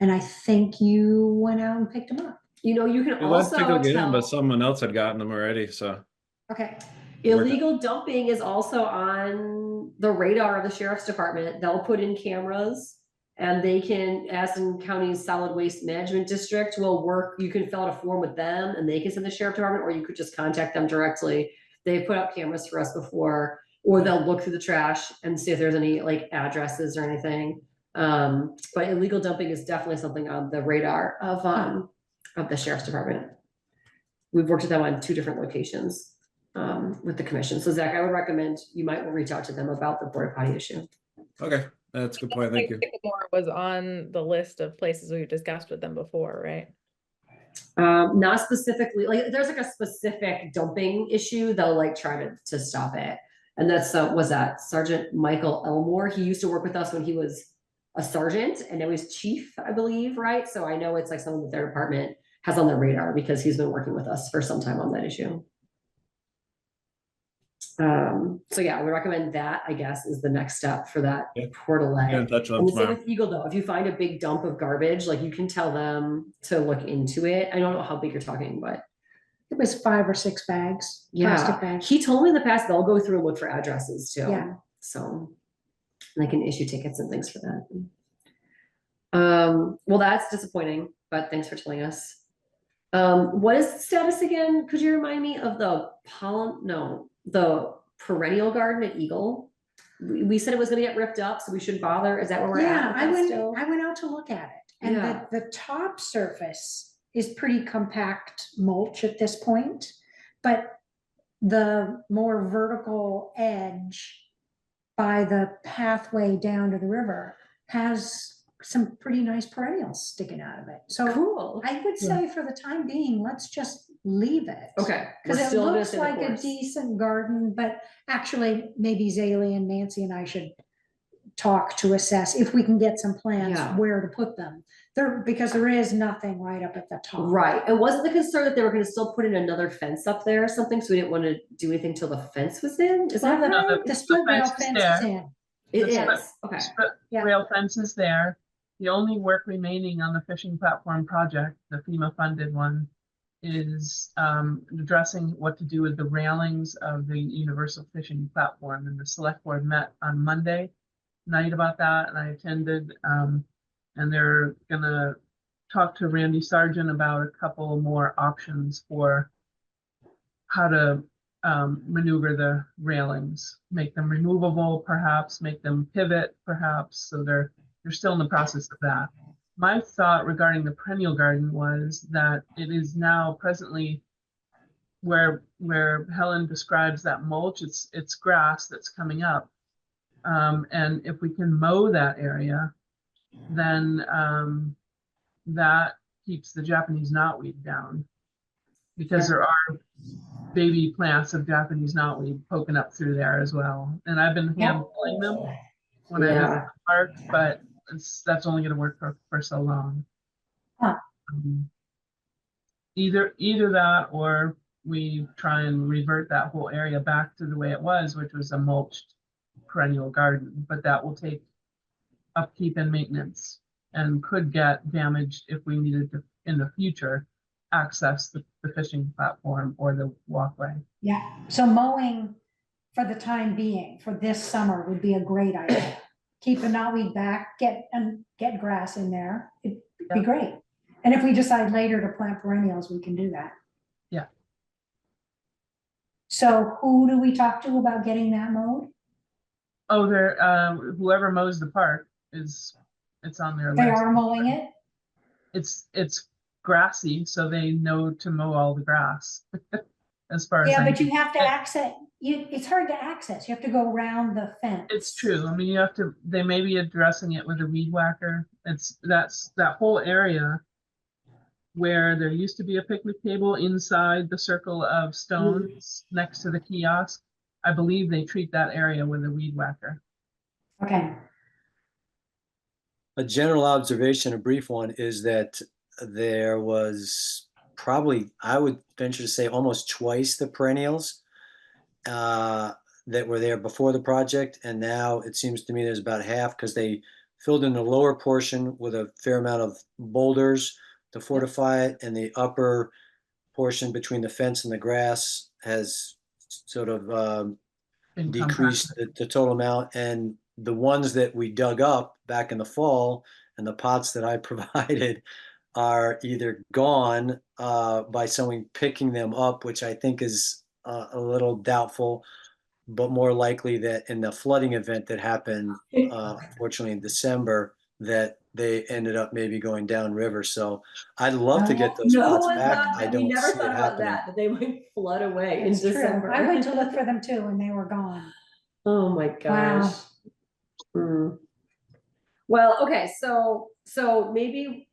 And I think you went out and picked them up. You know, you can We went to go also get them, but tell, someone else had gotten them already. So Okay. illegal dumping is also on the radar of the sheriff's department. They'll put in cameras and they can, Aston County's Solid Waste Management District will work, you can fill out a form with them and they can send the sheriff department, or you could just contact them directly. They've put up cameras for us before, or they'll look through the trash and see if there's any like addresses or anything. But illegal dumping is definitely something on the radar of the sheriff's department. We've worked with them on 2 different locations with the commission. So Zach, I would recommend you might reach out to them about the porta potty issue. okay, that's a good point. Thank you. Sycamore was on the list of places we've discussed with them before, right? Not specifically, like there's like a specific dumping issue, they'll like try to stop it. And that's was that Sergeant Michael Elmore. He used to work with us when he was a sergeant and now he's chief, I believe, right? So I know it's like something that their department has on their radar because he's been working with us for some time on that issue. So yeah, we recommend that, I guess, is the next step for that Yeah. portalet. Get in touch with them And the same tomorrow. with Eagle though, if you find a big dump of garbage, like you can tell them to look into it. I don't know how big you're talking, but It was 5 or 6 bags, yeah, plastic bags. he told me in the past, they'll go through and look for addresses too. Yeah. So they can issue tickets and things for that. Well, that's disappointing, but thanks for telling us. What is the status again? Could you remind me of the the perennial garden at Eagle? We said it was gonna get ripped up, so we shouldn't bother. Is that where we're Yeah, at? I with that still? went out to look at it, and Yeah. the top surface is pretty compact mulch at this point, but the more vertical edge by the pathway down to the river has some pretty nice perennials sticking out of it. So Cool. I would say for the time being, let's just leave it. Okay. Because we're it still gonna looks stay the like a course. decent garden, but actually maybe Zaley and Nancy and I should talk to assess if we can get some plans Yeah. where to put them. Because there is nothing right up at the top. Right. And wasn't the concern that they were gonna still put in another fence up there or something? So we didn't want to do anything till the fence was in? Is that Well, right? the split rail fence is fence is there. in. It the is. Okay. Yeah. Rail fence is there. The only work remaining on the fishing platform project, the FEMA funded one, is addressing what to do with the railings of the universal fishing platform. And the select board met on Monday night about that, and I attended. And they're gonna talk to Randy Sargent about a couple more options for how to maneuver the railings, make them removable, perhaps make them pivot, perhaps. So they're still in the process of that. My thought regarding the perennial garden was that it is now presently where Helen describes that mulch, it's grass that's coming up. And if we can mow that area, then that keeps the Japanese knotweed down, because there are baby plants of Japanese knotweed poking up through there as well. And I've been hand pulling them when I visit the park, but that's only going to work for so long. Huh. Either that, or we try and revert that whole area back to the way it was, which was a mulched perennial garden, but that will take upkeep and maintenance and could get damaged if we needed to, in the future, access the fishing platform or the walkway. Yeah, so mowing for the time being, for this summer would be a great idea. Keep the knotweed back, get grass in there, it'd be great. And if we decide later to plant perennials, we can do that. Yeah. So who do we talk to about getting that mowed? Oh, they're, whoever mows the park it's on their They list. are mowing it? It's grassy, so they know to mow all the grass. As far as Yeah, I but you can. have to access, it's hard to access. You have to go around the fence. It's true. I mean, you have to, they may be addressing it with a weed whacker. That's that whole area where there used to be a picnic table inside the circle of stones next to the kiosk. I believe they treat that area with a weed whacker. Okay, A general observation, a brief one, is that there was probably, I would venture to say, almost twice the perennials that were there before the project, and now it seems to me there's about half because they filled in the lower portion with a fair amount of boulders to fortify it, and the upper portion between the fence and the grass has sort of Been decreased compacted. the total amount. And the ones that we dug up back in the fall and the pots that I provided are either gone by someone picking them up, which I think is a little doubtful, but more likely that in the flooding event that happened, unfortunately in December, that they ended up maybe going downriver. So I'd love to get those No pots one back. thought I that, we don't never see it thought about happening. that they might flood away in it's true. December. I went to look for them too and they were gone. Oh my Wow. gosh. Hmm. Well, okay, so maybe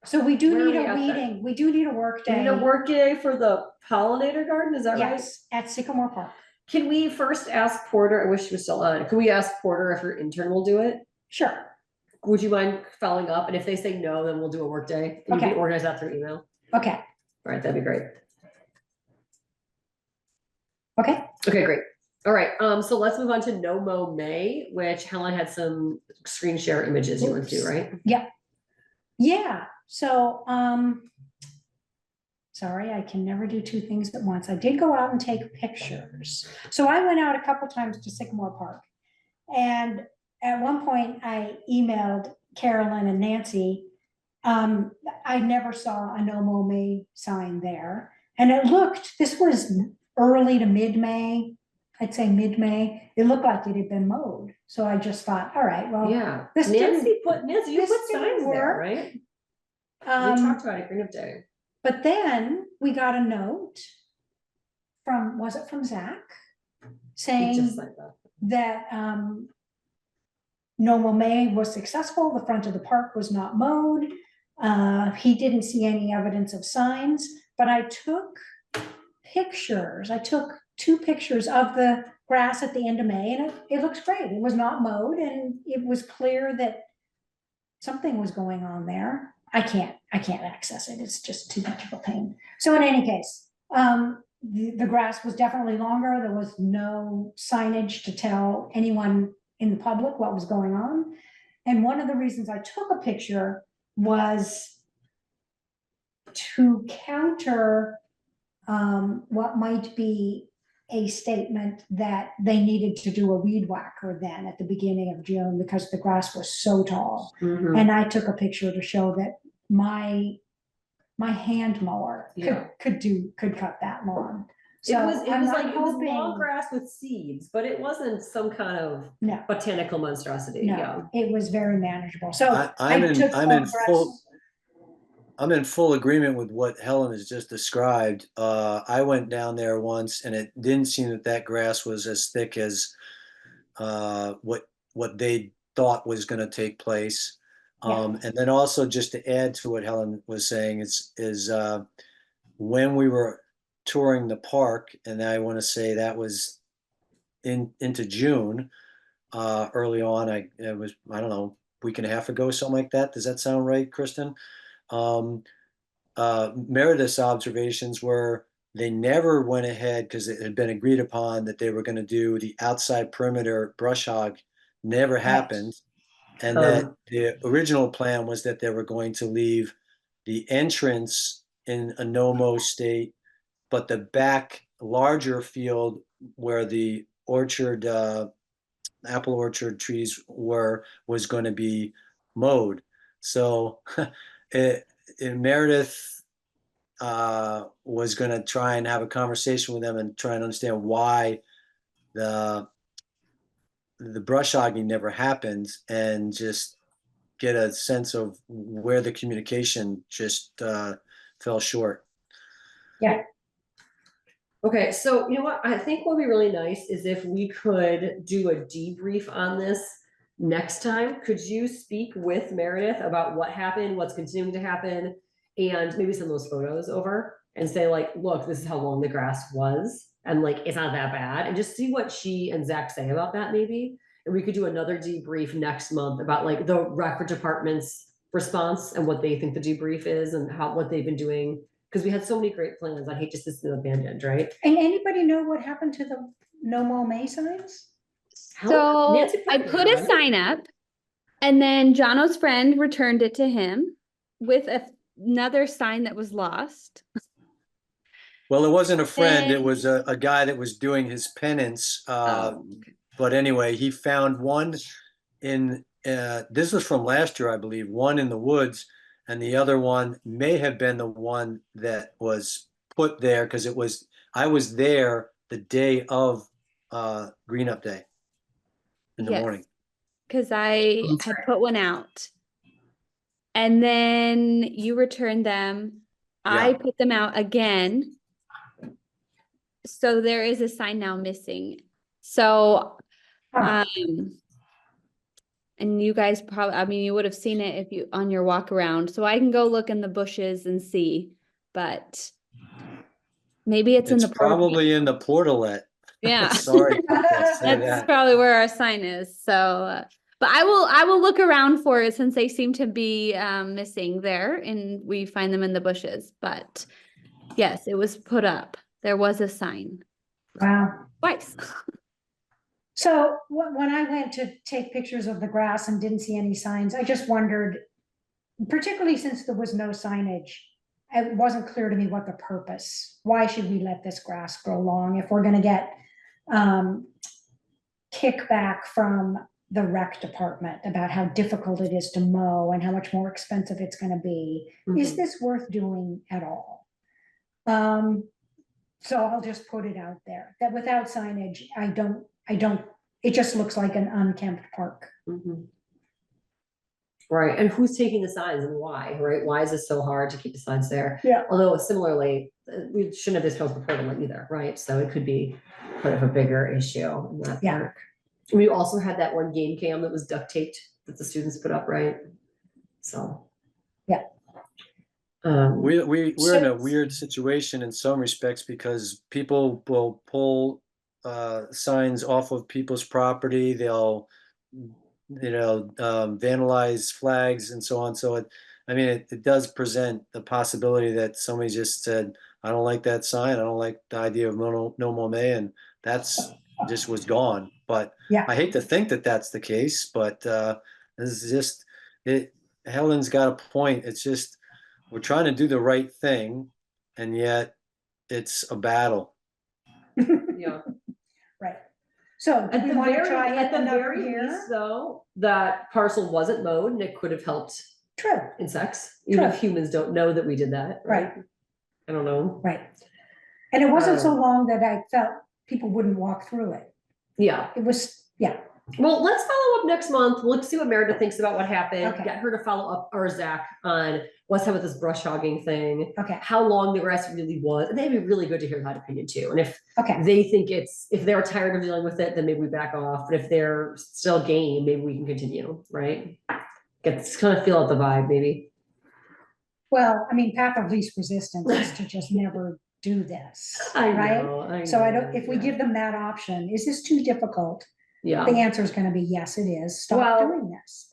So we do Where are need we a at then? meeting. We do need a work we day. need a work day for the pollinator garden, is that right? Yes, at Sycamore Park. Can we first ask Porter, I wish she was still on, can we ask Porter if her intern will do it? Sure. Would you mind following up? And if they say no, then we'll do a work day. And you Okay. can organize that through email. Okay. All right, that'd be great. Okay. Okay, great. All right, so let's move on to No Mo May, which Helen had some screen share images you want to do, right? Yeah. So, sorry, I can never do two things at once. I did go out and take pictures. So I went out a couple times to Sycamore Park. And at one point I emailed Carolyn and Nancy. I never saw a No Mow May sign there. And this was early to mid-May. I'd say mid-May. It looked like it had been mowed. So I just thought, all right, well, Yeah, this Nancy didn't- you this put didn't signs there, work. right? We um, talked about it, Green Up Day. but then we got a note was it from Zach? Saying Just like that. that No Mow May was successful, the front of the park was not mowed. He didn't see any evidence of signs, but I took pictures. I took 2 pictures of the grass at the end of May, and it looks great. It was not mowed, and it was clear that something was going on there. I can't access it. It's just too much of a pain. So in any case, the grass was definitely longer. There was no signage to tell anyone in the public what was going on. And one of the reasons I took a picture was to counter what might be a statement that they needed to do a weed whacker then at the beginning of June because the grass was so tall. Mhm. And I took a picture to show that my hand mower Yeah. could cut that lawn. It So was I'm like, it was hoping- long grass with seeds, but it wasn't some kind of No, botanical monstrosity, yeah. no, it was very manageable. So I'm I in- took I'm in photographs. I'm in full agreement with what Helen has just described. I went down there once, and it didn't seem that grass was as thick as what they thought was going to take place. And then also, just to add to what Helen was saying, is when we were touring the park, and I want to say that was into June, early on. It was, I don't know, week and a half ago, something like that. Does that sound right, Kristen? Meredith's observations were they never went ahead because it had been agreed upon that they were going to do the outside perimeter brush hog. Never happened. And that the original plan was that they were going to leave the entrance in a no-mow state, but the back larger field where the orchard, apple orchard trees was going to be mowed. So Meredith was going to try and have a conversation with them and try and understand why the the brush hogging never happens, and just get a sense of where the communication just fell short. Yeah, Okay, so you know what? I think what would be really nice is if we could do a debrief on this next time. Could you speak with Meredith about what happened, what's continuing to happen, and maybe send those photos over and say like, look, this is how long the grass was, and like it's not that bad, and just see what she and Zach say about that maybe. And we could do another debrief next month about like the record department's response and what they think the debrief is and what they've been doing. Because we had so many great plans. I hate just to see them abandoned, right? and anybody know what happened to the no mow May signs? How- So Nancy I Piper put a had it. sign up and then Jono's friend returned it to him with another sign that was lost. Well, it wasn't a friend, it And- was a guy that was doing his penance. Oh, But anyway, he found one in, this was from last year, I believe, one in the woods, and the other one may have been the one that was put there, because I was there the day of Green Up Day in the yes, morning. because I had put one out. And then you returned them. I Yeah. put them out again. So there is a sign now missing. So, Huh. and you guys probably, I mean, you would have seen it if you on your walk around. So I can go look in the bushes and see, but maybe it's in It's the porta- probably in the portalet. Yeah. Sorry, I can't say That's that. probably where our sign is. So, but I will look around for it since they seem to be missing there, and we find them in the bushes. But yes, it was put up. There was a sign Wow. twice. So when I went to take pictures of the grass and didn't see any signs, I just wondered, particularly since there was no signage, it wasn't clear to me what the purpose. Why should we let this grass grow long if we're gonna get kickback from the rec department about how difficult it is to mow and how much more expensive it's gonna be? Is Mhm. this worth doing at all? So I'll just put it out there, that without signage, I don't, it just looks like an unkempt park. Mhm. Right, and who's taking the signs and why, right? Why is it so hard to keep the signs there? Yeah. Although similarly, we shouldn't have this house before them either, right? So it could be part of a bigger issue in that Yeah. park. We also had that one game cam that was duct taped that the students put up, right? So. Yeah. We're in a weird situation in some respects, because people will pull signs off of people's property. They'll, vandalize flags and so on. So it does present the possibility that somebody just said, I don't like that sign. I don't like the idea of no more May, and that's just was gone. But Yeah. I hate to think that that's the case, but this is just it. Helen's got a point. It's just, we're trying to do the right thing, and yet it's a battle. Yeah. Right. So do At we the want to very, try at it the another very year? least though, that parcel wasn't mowed and it could have helped True, insects, even if True. humans don't know that we did that, right? Right. I don't know. right. And it wasn't so Um, long that I felt people wouldn't walk through it. Yeah, It was, yeah, well, let's follow up next month. Let's see what Meredith thinks about what happened. Okay. Get her to follow up, or Zach, on what's up with this brush hogging thing, okay, how long the grass really was. And it'd be really good to hear that opinion too. And if okay. they think if they're tired of dealing with it, then maybe we back off. But if they're still game, maybe we can continue, right? Kind of feel out the vibe, maybe. Well, I mean, path of least resistance is to just never do this, right? So I don't, if we give them that option, is this too difficult? Yeah. The answer is gonna be, yes, it is. Stop Well- doing this.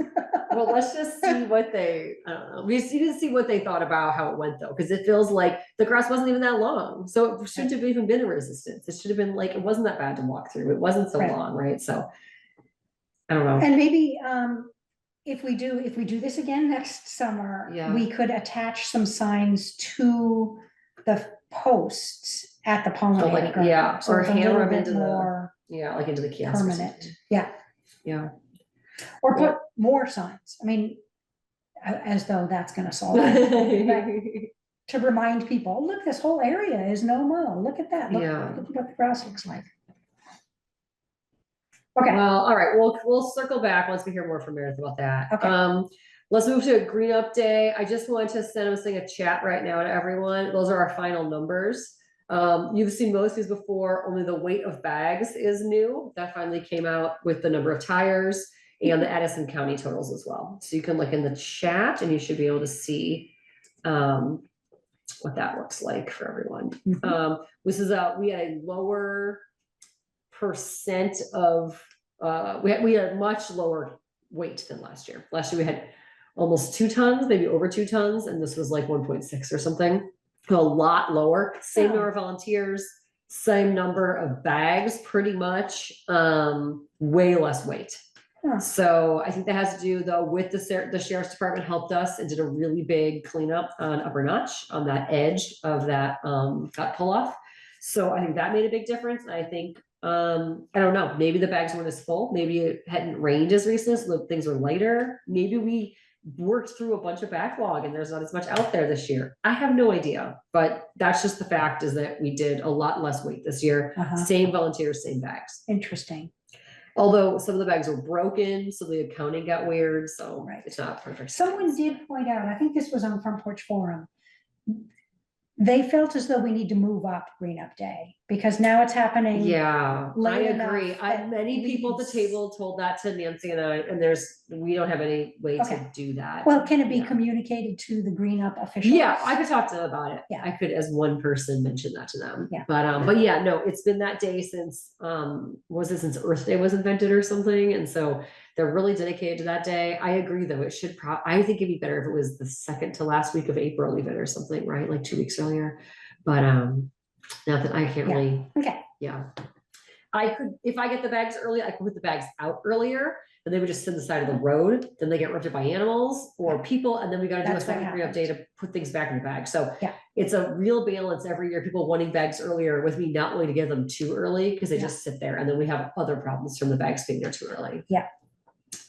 Well, let's just see what they, I don't know. We just need to see what they thought about how it went though, because it feels like the grass wasn't even that long. So it shouldn't have even been a resistance. It should have been like, it wasn't that bad to walk through. It wasn't so Right. long, right? So I don't know. And maybe, if we do this again next summer, Yeah. we could attach some signs to the posts at the pollinator like, garden. yeah, So or it's a hammer little them bit into the- more Yeah, like into the kiosk. or permanent, something. yeah, Yeah. or put more signs, I mean, as though that's gonna solve it. Right. To remind people, look, this whole area is no mow, look at that, look Yeah. look at what the grass looks like. Okay, Well, all right, we'll circle back once we hear more from Meredith about that. Okay. Let's move to a green up day. I just wanted to send a chat right now to everyone. Those are our final numbers. You've seen most of these before, only the weight of bags is new. That finally came out with the number of tires and the Addison County totals as well. So you can look in the chat and you should be able to see what that looks like for everyone. Mhm. We had a lower percent of we had much lower weight than last year. Last year we had almost 2 tons, maybe over 2 tons, and this was like 1.6 or something. A lot lower. Same number of volunteers, same number of bags, pretty much. Way less weight. Huh. So I think that has to do though with the sheriff's department helped us and did a really big cleanup on Upper Notch on that edge of that cut pull off. So I think that made a big difference. And I think I don't know, maybe the bags weren't as full, maybe it hadn't rained as recently, so things were lighter. Maybe we worked through a bunch of backlog and there's not as much out there this year. I have no idea, but that's just the fact is that we did a lot less weight this year. Same volunteers, same bags. Interesting. Although some of the bags were broken, so the accounting got weird, so Right. it's not perfect. Someone did point out, I think this was on Front Porch Forum. They felt as though we need to move up Green Up Day because now it's happening. Yeah, I late agree. enough that Many people at the leads- table told that to Nancy and I, and we don't have any way Okay. to do that. Well, can it be Yeah. communicated to the Green Up officials? Yeah, I could talk to them about it. Yeah. I could, as one person, mention that to them. Yeah. But yeah, no, it's been that day since, since Earth Day was invented or something, and so they're really dedicated to that day. I agree, though, it should I think it'd be better if it was the second to last week of April even or something, right? Like 2 weeks earlier. But, now that I can't Yeah. really, Okay, yeah. I could, if I get the bags early, I could put the bags out earlier, and they would just sit on the side of the road, then they get rented by animals or people, and then we gotta do a That's what second green up day to put things back in the bag, so. Yeah. It's a real balance every year, people wanting bags earlier with me not wanting to give them too early, because they Yeah. just sit there, and then we have other problems from the bags being there too early. Yeah.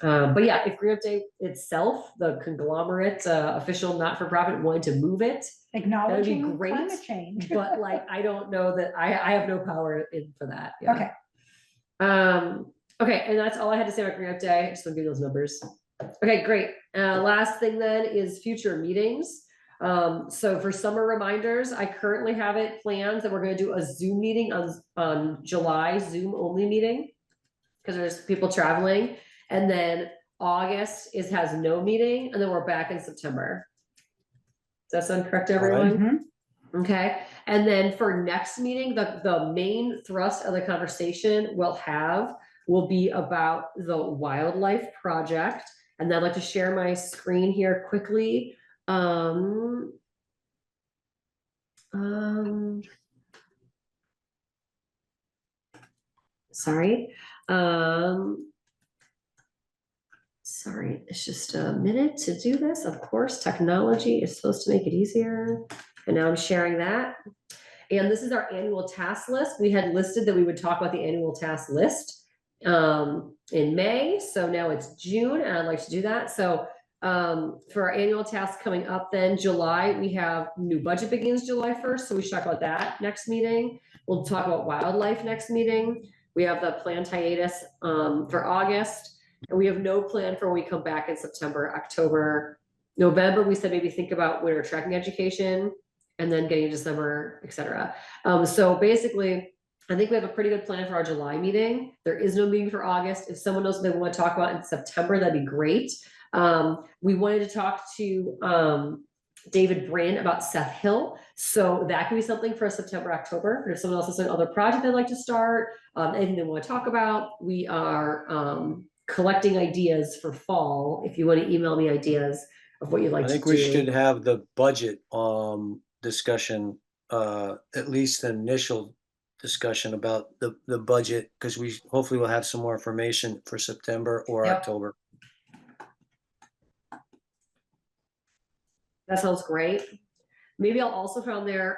But yeah, if Green Up Day itself, the conglomerate, official not-for-profit wanted to move it, acknowledging great, climate change. but like, I don't know that, I have no power in for that. Yeah. Okay, Okay, and that's all I had to say about Green Up Day. I just want to give those numbers. Okay, great. Last thing then is future meetings. So for summer reminders, I currently have it planned that we're going to do a Zoom meeting on July, Zoom only meeting, because there's people traveling, and then August has no meeting, and then we're back in September. Does that sound correct, to everyone? Mhm. Okay, and then for next meeting, the main thrust of the conversation will be about the wildlife project. And I'd like to share my screen here quickly. Sorry. Sorry, it's just a minute to do this. Of course, technology is supposed to make it easier. And now I'm sharing that. And this is our annual task list. We had listed that we would talk about the annual task list in May. So now it's June, and I'd like to do that. So for our annual task coming up then July, we have new budget begins July 1st. So we should talk about that next meeting. We'll talk about wildlife next meeting. We have the planned hiatus for August. And we have no plan for when we come back in September, October, November. We said maybe think about winter trekking education and then getting into summer, et cetera. So basically, I think we have a pretty good plan for our July meeting. There is no meeting for August. If someone knows what they want to talk about in September, that'd be great. We wanted to talk to David Brand about Seth Hill. So that could be something for September, October. Or if someone else has an other project they'd like to start, anything they want to talk about, we are collecting ideas for fall. If you want to email me ideas of what you'd like I to do. think we should have the budget discussion, at least the initial discussion about the budget, because we hopefully will have some more information for September or Yep. October. That sounds great. Maybe I'll also put on there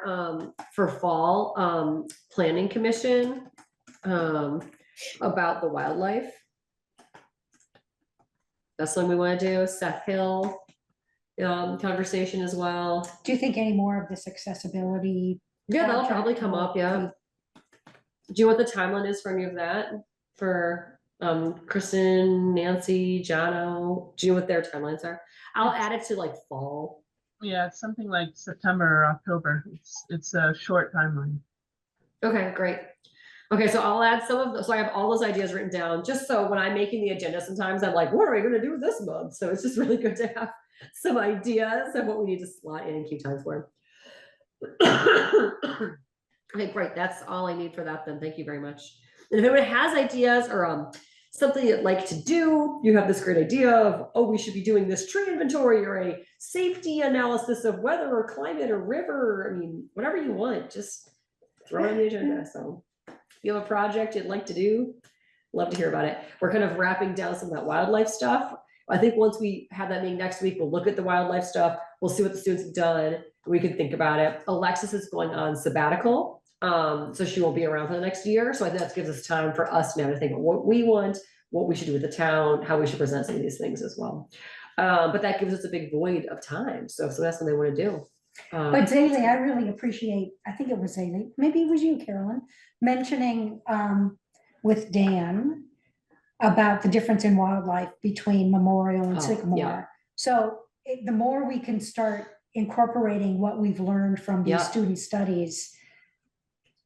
for fall planning commission about the wildlife. That's something we want to do. Seth Hill conversation as well. Do you think any more of this accessibility? Yeah, that'll project probably come will up. Yeah. Do you know what the timeline is for any of that? For Kristen, Nancy, Jono, do you know what their timelines are? I'll add it to like fall. Yeah, it's something like September or October. It's a short timeline. Okay, great. Okay, so I'll add some of those. So I have all those ideas written down, just so when I'm making the agenda, sometimes I'm like, what are we gonna do this month? So it's just really good to have some ideas of what we need to slot in and keep time for. Okay, great. That's all I need for that then. Thank you very much. And if anyone has ideas or something you'd like to do, you have this great idea of, oh, we should be doing this tree inventory or a safety analysis of weather or climate or river. I mean, whatever you want, just throw it on the agenda. So if you have a project you'd like to do, love to hear about it. We're kind of wrapping down some of that wildlife stuff. I think once we have that meeting next week, we'll look at the wildlife stuff. We'll see what the students have done. We can think about it. Alexis is going on sabbatical. So she won't be around for the next year. So I think that gives us time for us now to think about what we want, what we should do with the town, how we should present some of these things as well. But that gives us a big void of time. So that's what they want to do. But Zaylee, I really appreciate, I think it was Zaylee, maybe it was you, Carolyn, mentioning with Dan about the difference in wildlife between Memorial and Oh, Sycamore. yeah. So the more we can start incorporating what we've learned from these Yeah. student studies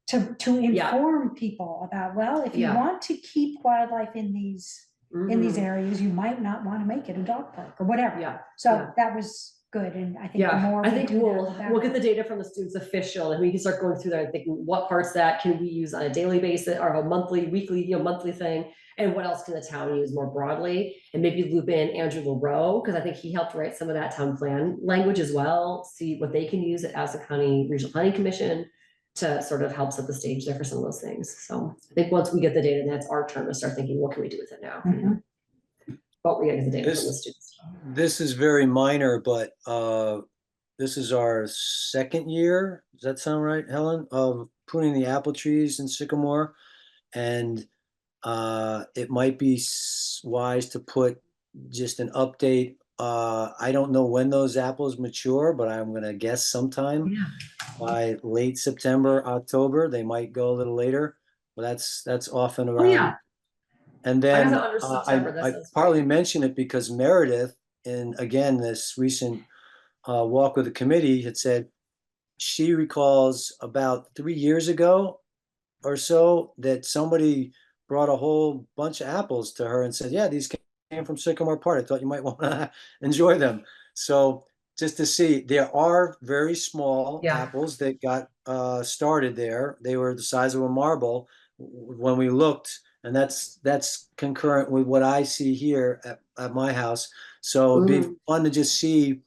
to inform people about, well, if you Yeah. want to keep wildlife in these Mhm. areas, you might not want to make it a dog park or whatever. Yeah. So Yeah. that was good. And I think the Yeah, more I we think do that, we'll the better. get the data from the students official and we can start going through that and thinking what parts that can we use on a daily basis or a monthly, weekly, monthly thing. And what else can the town use more broadly? And maybe loop in Andrew LaRoe, because I think he helped write some of that town plan language as well. See what they can use as a county regional planning commission to sort of help set the stage there for some of those things. So I think once we get the data, that's our turn to start thinking, what can we do with it now? Mhm. But we gotta get the data from the This- students. This is very minor, but this is our second year. Does that sound right, Helen? Of pruning the apple trees in Sycamore. And it might be wise to put just an update. I don't know when those apples mature, but I'm gonna guess sometime by late September, October. They might go a little later, but that's often Oh, around. yeah. And I then guess under September, that I sounds partly mention it because Meredith, in again, this recent walk with the committee, had said she recalls about 3 years ago or so that somebody brought a whole bunch of apples to her and said, yeah, these came from Sycamore Park. I thought you might want to enjoy them. So just to see, there are very small Yeah. apples that got started there. They were the size of a marble when we looked, and that's concurrent with what I see here at my house. So it'd be fun to just see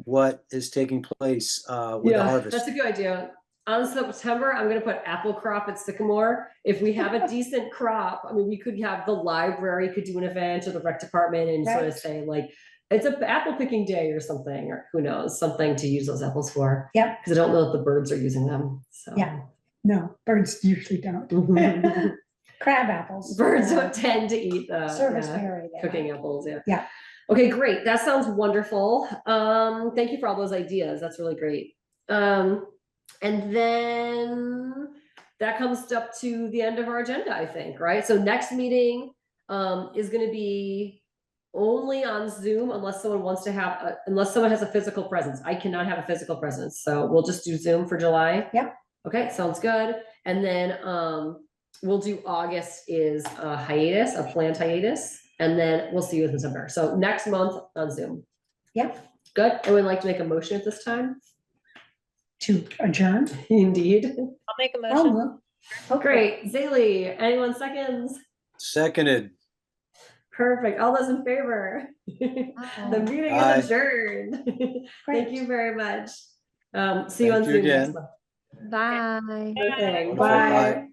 what is taking place with the harvest. That's a good idea. On September, I'm gonna put apple crop at Sycamore. If we have a decent crop, I mean, we could have the library could do an event or the rec department and sort of Right. say like, it's a apple picking day or something, or who knows, something to use those apples for. Yep. Because I don't know if the birds are using them, so. Yeah. No, birds usually don't. Crab apples. Birds don't tend to eat the Serviceberry. they cooking like. apples, yeah. Yeah. Okay, great. That sounds wonderful. Thank you for all those ideas. That's really great. And then that comes up to the end of our agenda, I think, right? So next meeting is gonna be only on Zoom unless someone wants to have, unless someone has a physical presence. I cannot have a physical presence, so we'll just do Zoom for July. Yep. Okay, sounds good. And then we'll do August is a hiatus, a planned hiatus, and then we'll see you in December. So next month on Zoom. Yep. Good. I would like to make a motion at this time. To adjourn. Indeed. I'll make a Oh, motion. well, okay. Great. Zaylee, anyone seconds? Seconded. Perfect. All those in favor? The meeting Aye. is adjourned. Thank Great. you very much. See you on Thank you Zoom next again. month. Bye. Okay, Bye. bye.